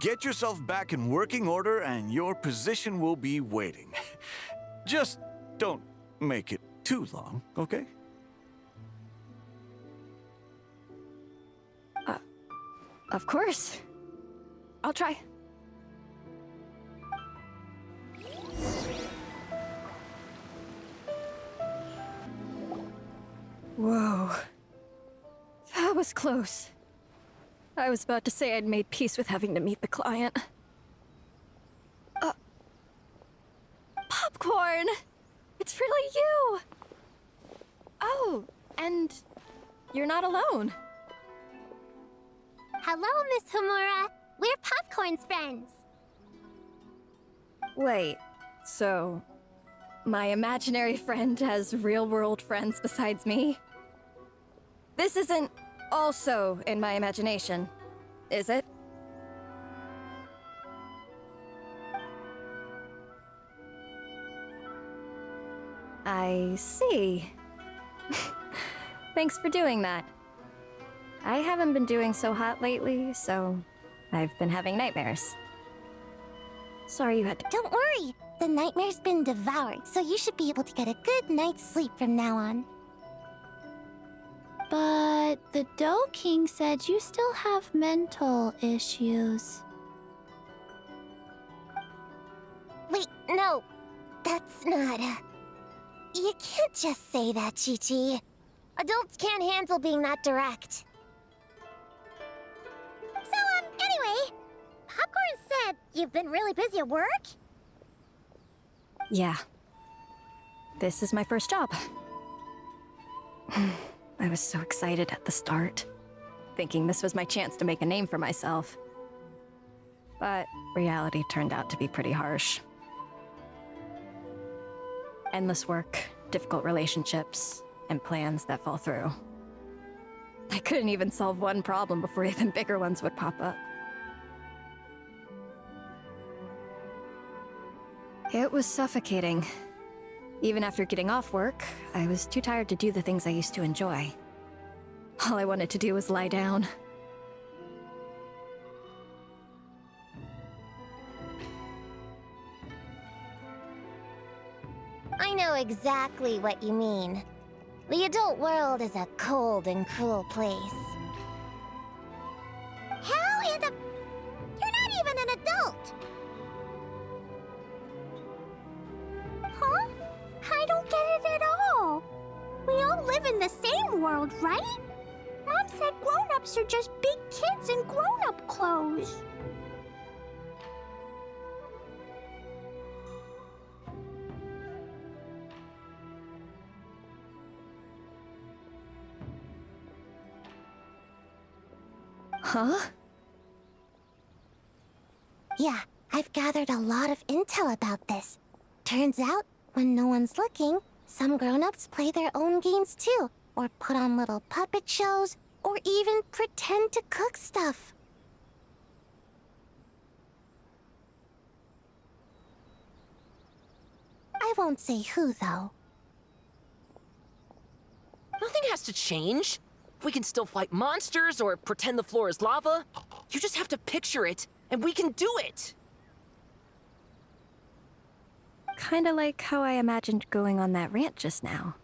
get yourself back in working order, and your position will be waiting. Just don't make it too long, okay? Of course. I'll try. Whoa. That was close. I was about to say I'd made peace with having to meet the client. Popcorn! It's really you! Oh, and you're not alone. Hello, Miss Homura. We're Popcorn's friends. Wait, so my imaginary friend has real-world friends besides me? This isn't also in my imagination, is it? I see. Thanks for doing that. I haven't been doing so hot lately, so I've been having nightmares. Sorry you had to. Don't worry. The nightmare's been devoured, so you should be able to get a good night's sleep from now on. But the Doe King said you still have mental issues. Wait, no. That's not... You can't just say that, Chi-Chi. Adults can't handle being that direct. So, anyway, Popcorn said you've been really busy at work? Yeah. This is my first job. I was so excited at the start, thinking this was my chance to make a name for myself. But reality turned out to be pretty harsh. Endless work, difficult relationships, and plans that fall through. I couldn't even solve one problem before even bigger ones would pop up. It was suffocating. Even after getting off work, I was too tired to do the things I used to enjoy. All I wanted to do was lie down. I know exactly what you mean. The adult world is a cold and cruel place. How in the... You're not even an adult! Huh? I don't get it at all. We all live in the same world, right? Mom said grown-ups are just big kids in grown-up clothes. Huh? Yeah, I've gathered a lot of intel about this. Turns out, when no one's looking, some grown-ups play their own games too, or put on little puppet shows, or even pretend to cook stuff. I won't say who, though. Nothing has to change. We can still fight monsters or pretend the floor is lava. You just have to picture it, and we can do it! Kinda like how I imagined going on that rant just now.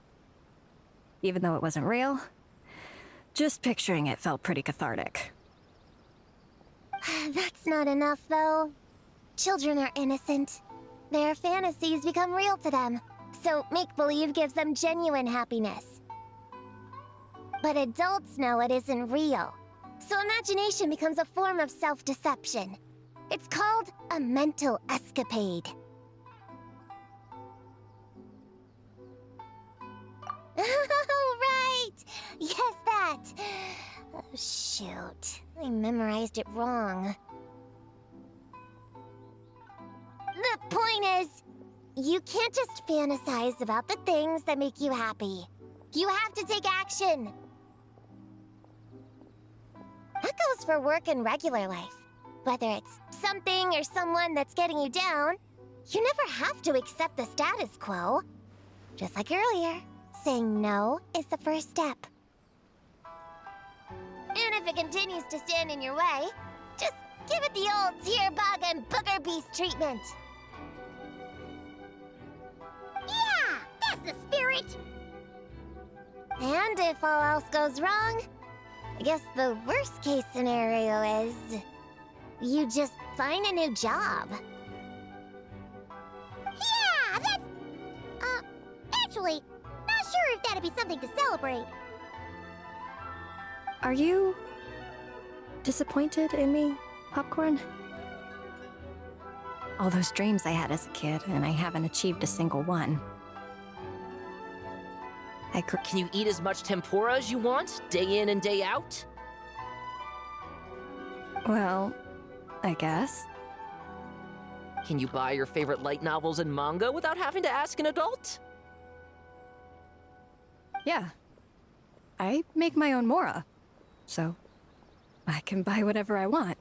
Even though it wasn't real, just picturing it felt pretty cathartic. That's not enough, though. Children are innocent. Their fantasies become real to them, so make-believe gives them genuine happiness. But adults know it isn't real, so imagination becomes a form of self-deception. It's called a mental escapade. Oh, right! Yes, that! Oh, shoot. I memorized it wrong. The point is, you can't just fantasize about the things that make you happy. You have to take action. That goes for work and regular life. Whether it's something or someone that's getting you down, you never have to accept the status quo. Just like earlier, saying no is the first step. And if it continues to stand in your way, just give it the old tear bug and booger beast treatment. Yeah, that's the spirit. And if all else goes wrong, I guess the worst case scenario is you just find a new job. Yeah, that's... actually, not sure if that'd be something to celebrate. Are you disappointed in me, Popcorn? All those dreams I had as a kid, and I haven't achieved a single one. Can you eat as much tempura as you want, day in and day out? Well, I guess. Can you buy your favorite light novels and manga without having to ask an adult? Yeah. I make my own mora, so I can buy whatever I want.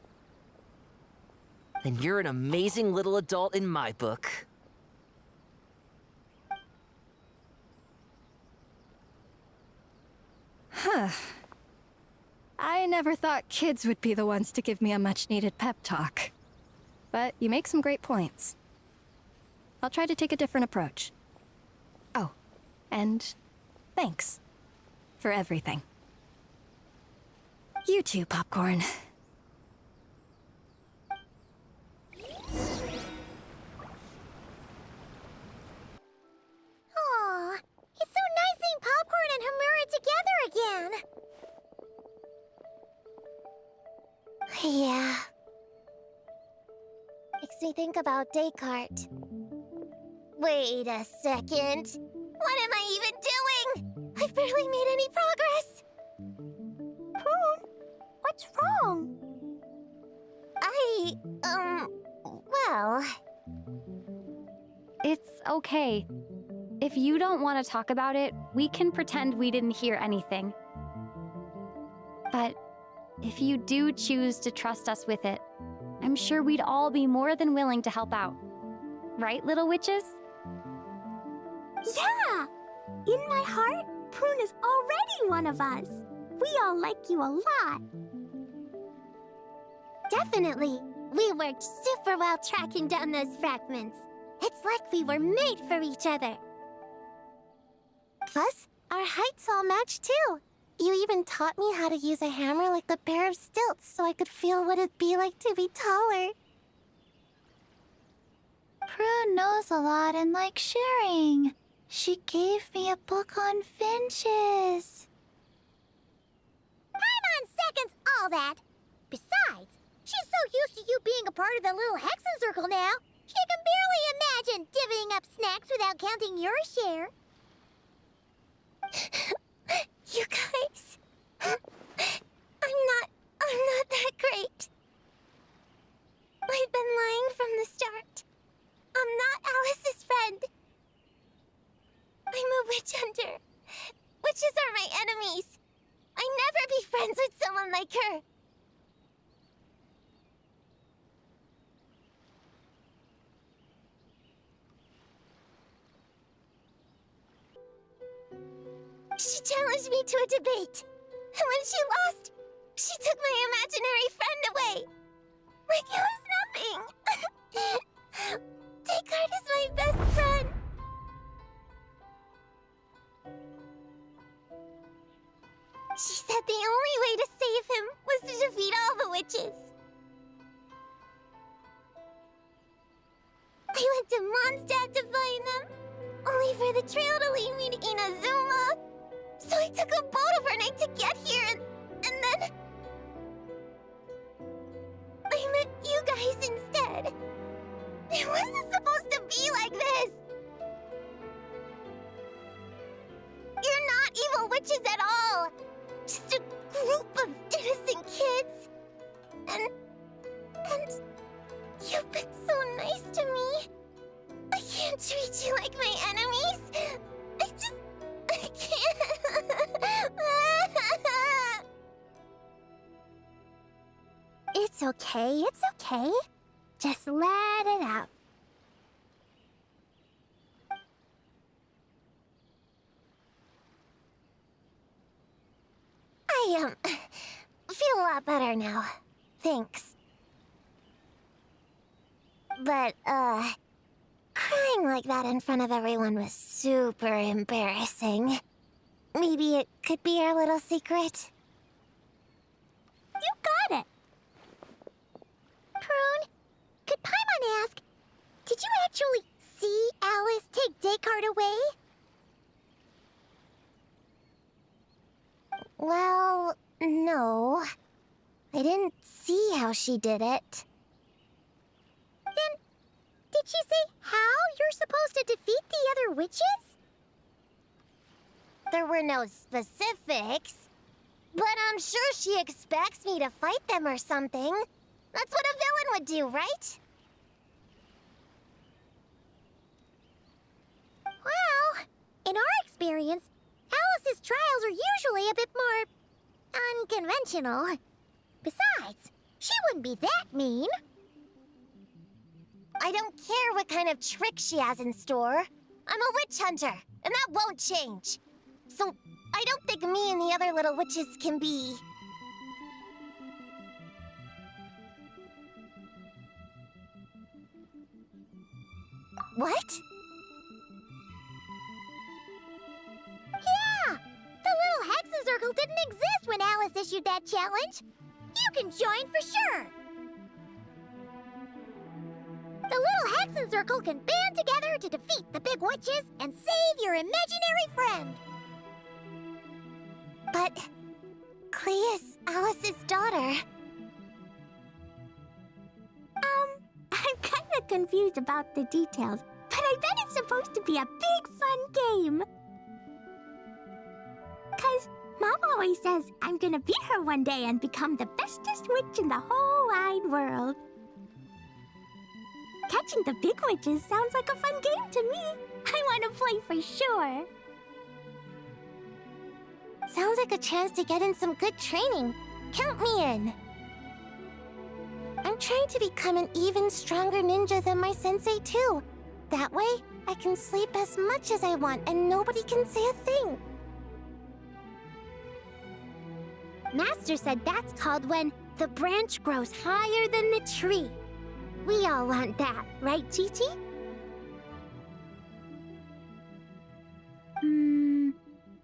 Then you're an amazing little adult in my book. I never thought kids would be the ones to give me a much-needed pep talk. But you make some great points. I'll try to take a different approach. Oh, and thanks for everything. You too, Popcorn. Aw, it's so nice seeing Popcorn and Hamura together again. Yeah. Makes me think about Descartes. Wait a second. What am I even doing? I've barely made any progress. Prune, what's wrong? Well... It's okay. If you don't want to talk about it, we can pretend we didn't hear anything. But if you do choose to trust us with it, I'm sure we'd all be more than willing to help out. Right, little witches? Yeah! In my heart, Prune is already one of us. We all like you a lot. Definitely. We worked super well tracking down those fragments. It's like we were made for each other. Plus, our heights all match too. You even taught me how to use a hammer like the pair of stilts so I could feel what it'd be like to be taller. Prune knows a lot and likes sharing. She gave me a book on finches. Paimon seconds all that. Besides, she's so used to you being a part of the little Hexen Circle now, she can barely imagine divvying up snacks without counting your share. You guys, I'm not that great. I've been lying from the start. I'm not Alice's friend. I'm a witch hunter. Witches are my enemies. I'd never be friends with someone like her. She challenged me to a debate. And when she lost, she took my imaginary friend away. Like it was nothing. Descartes is my best friend. She said the only way to save him was to defeat all the witches. I went to Mondstadt to find them, only for the trail to lead me to Inazuma. So I took a boat overnight to get here, and then... I met you guys instead. It wasn't supposed to be like this. You're not evil witches at all. Just a group of innocent kids. And you've been so nice to me. I can't treat you like my enemies. I can't. It's okay. Just let it out. I, feel a lot better now. Thanks. But, crying like that in front of everyone was super embarrassing. Maybe it could be our little secret. You got it. Prune, could Paimon ask, did you actually see Alice take Descartes away? Well, no. I didn't see how she did it. Then, did she say how you're supposed to defeat the other witches? There were no specifics, but I'm sure she expects me to fight them or something. That's what a villain would do, right? Well, in our experience, Alice's trials are usually a bit more unconventional. Besides, she wouldn't be that mean. I don't care what kind of trick she has in store. I'm a witch hunter, and that won't change. So I don't think me and the other little witches can be... What? Yeah! The little Hexen Circle didn't exist when Alice issued that challenge. You can join for sure. The little Hexen Circle can band together to defeat the big witches and save your imaginary friend. But Clea is Alice's daughter. I'm kind of confused about the details, but I bet it's supposed to be a big fun game. 'Cause Mom always says I'm gonna beat her one day and become the bestest witch in the whole wide world. Catching the big witches sounds like a fun game to me. I want to play for sure. Sounds like a chance to get in some good training. Count me in. I'm trying to become an even stronger ninja than my sensei too. That way, I can sleep as much as I want and nobody can say a thing. Master said that's called when the branch grows higher than the tree. We all want that, right, Chi-Chi?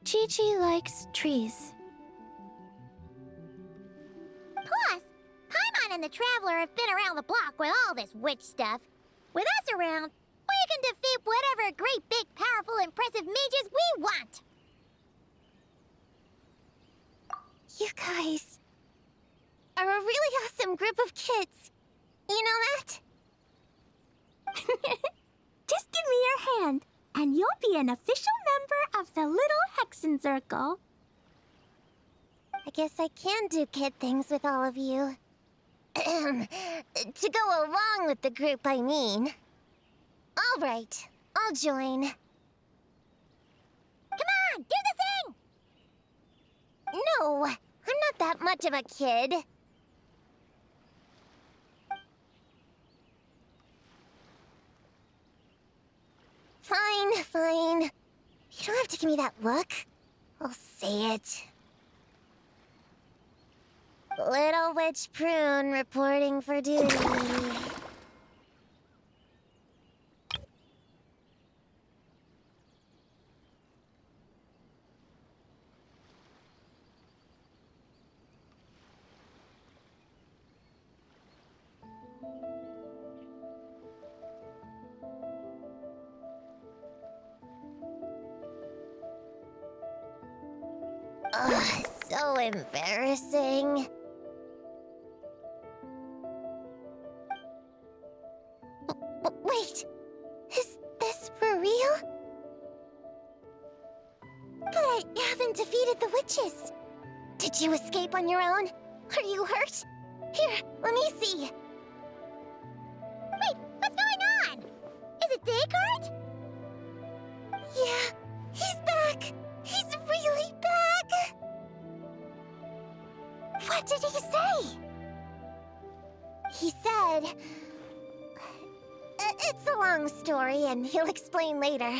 Chi-Chi likes trees. Plus, Paimon and the Traveler have been around the block with all this witch stuff. With us around, we can defeat whatever great, big, powerful, impressive mages we want. You guys are a really awesome group of kids. You know that? Just give me your hand, and you'll be an official member of the Little Hexen Circle. I guess I can do kid things with all of you. To go along with the group, I mean. All right, I'll join. Come on, do the thing! No, I'm not that much of a kid. Fine. You don't have to give me that look. I'll say it. Little Witch Prune reporting for duty. Ugh, so embarrassing. Wait, is this for real? But I haven't defeated the witches. Did you escape on your own? Are you hurt? Here, let me see. Wait, what's going on? Is it Descartes? Yeah, he's back. He's really back. What did he say? He said... It's a long story, and he'll explain later.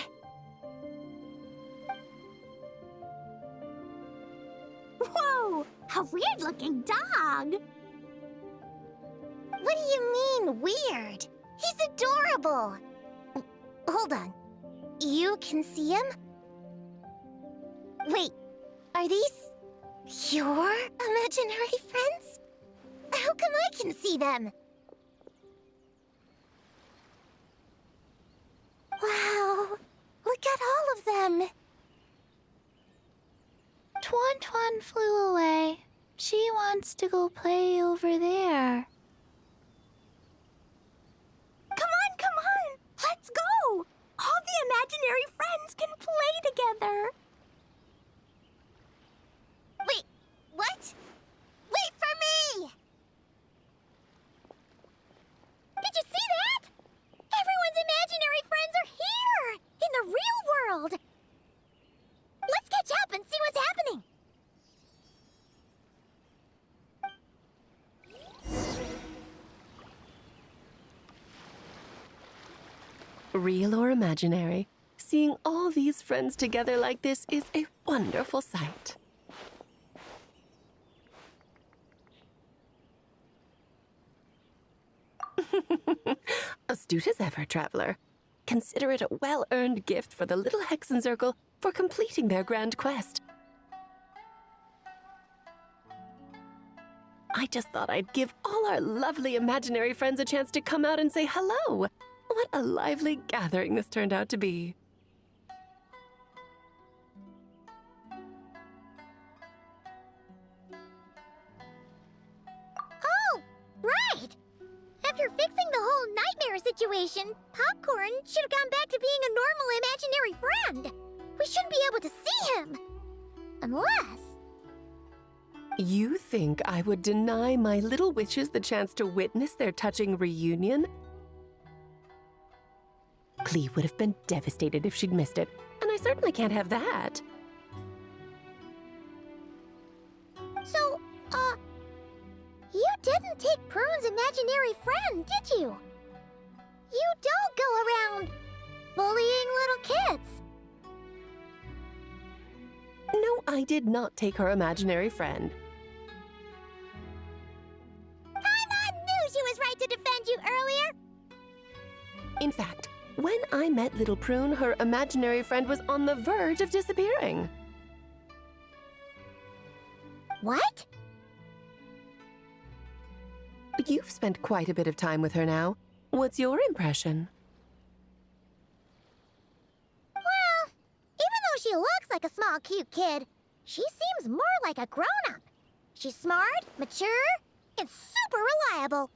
Whoa! A weird-looking dog! What do you mean, weird? He's adorable! Hold on. You can see him? Wait, are these your imaginary friends? How come I can see them? Wow, look at all of them. Tuan flew away. She wants to go play over there. Come on! Let's go! All the imaginary friends can play together. Wait, what? Wait for me! Did you see that? Everyone's imaginary friends are here! In the real world! Let's catch up and see what's happening! Real or imaginary? Seeing all these friends together like this is a wonderful sight. Astute as ever, traveler. Consider it a well-earned gift for the little Hexencircle for completing their grand quest. I just thought I'd give all our lovely imaginary friends a chance to come out and say hello. What a lively gathering this turned out to be. Oh, right! After fixing the whole nightmare situation, Popcorn should have gone back to being a normal imaginary friend. We shouldn't be able to see him. Unless... You think I would deny my little witches the chance to witness their touching reunion? Klee would have been devastated if she'd missed it, and I certainly can't have that. So, you didn't take Prune's imaginary friend, did you? You don't go around bullying little kids. No, I did not take her imaginary friend. Paimon knew she was right to defend you earlier. In fact, when I met little Prune, her imaginary friend was on the verge of disappearing. What? You've spent quite a bit of time with her now. What's your impression? Well, even though she looks like a small, cute kid, she seems more like a grown-up. She's smart, mature, and super reliable.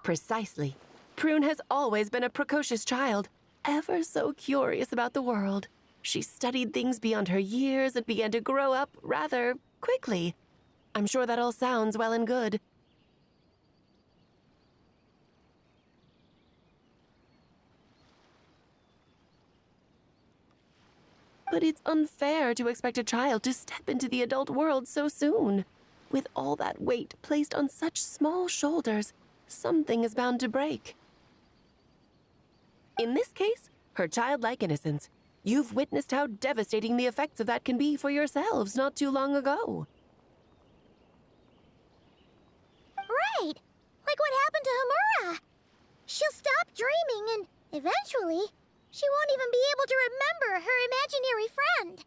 Precisely. Prune has always been a precocious child, ever so curious about the world. She studied things beyond her years and began to grow up rather quickly. I'm sure that all sounds well and good. But it's unfair to expect a child to step into the adult world so soon. With all that weight placed on such small shoulders, something is bound to break. In this case, her childlike innocence. You've witnessed how devastating the effects of that can be for yourselves not too long ago. Right! Like what happened to Hamura. She'll stop dreaming and, eventually, she won't even be able to remember her imaginary friend.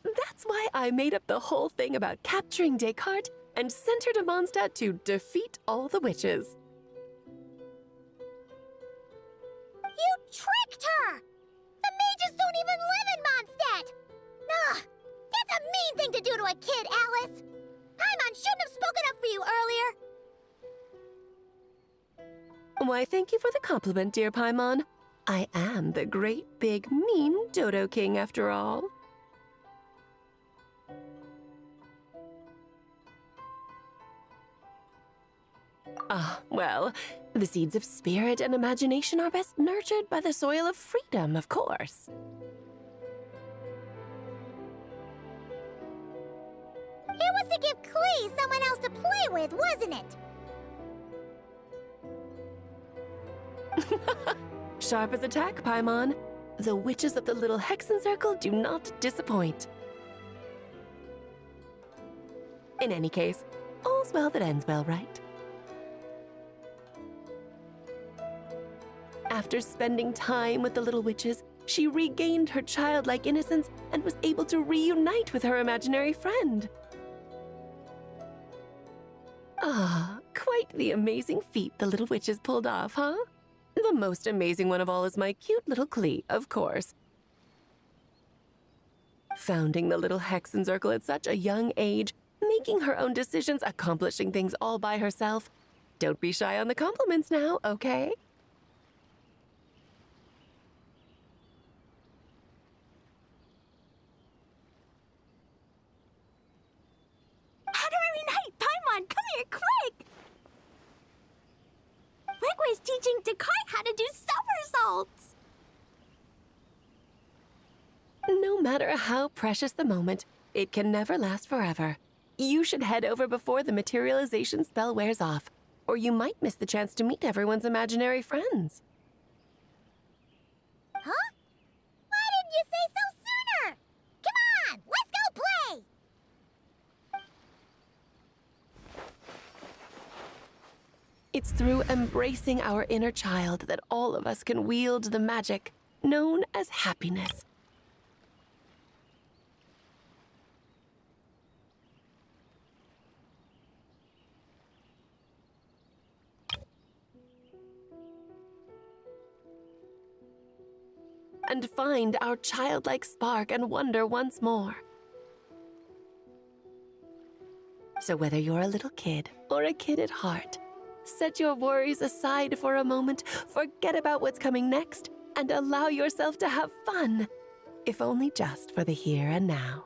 That's why I made up the whole thing about capturing Descartes and sent her to Mondstadt to defeat all the witches. You tricked her! The mages don't even live in Mondstadt! Ugh! That's a mean thing to do to a kid, Alice! Paimon shouldn't have spoken up for you earlier! Why, thank you for the compliment, dear Paimon. I am the great, big, mean Dodo King, after all. Well, the seeds of spirit and imagination are best nurtured by the soil of freedom, of course. It was to give Klee someone else to play with, wasn't it? Sharp as a tack, Paimon. The witches of the little Hexencircle do not disappoint. In any case, all's well that ends well, right? After spending time with the little witches, she regained her childlike innocence and was able to reunite with her imaginary friend. Quite the amazing feat the little witches pulled off, huh? The most amazing one of all is my cute little Klee, of course. Founding the little Hexencircle at such a young age, making her own decisions, accomplishing things all by herself. Don't be shy on the compliments now, okay? How do I reunite? Paimon, come here, quick! Liquid's teaching Descartes how to do somersaults! No matter how precious the moment, it can never last forever. You should head over before the materialization spell wears off. Or you might miss the chance to meet everyone's imaginary friends. Huh? Why didn't you say so sooner? Come on, let's go play! It's through embracing our inner child that all of us can wield the magic known as happiness. And find our childlike spark and wonder once more. So whether you're a little kid or a kid at heart, set your worries aside for a moment, forget about what's coming next, and allow yourself to have fun, if only just for the here and now.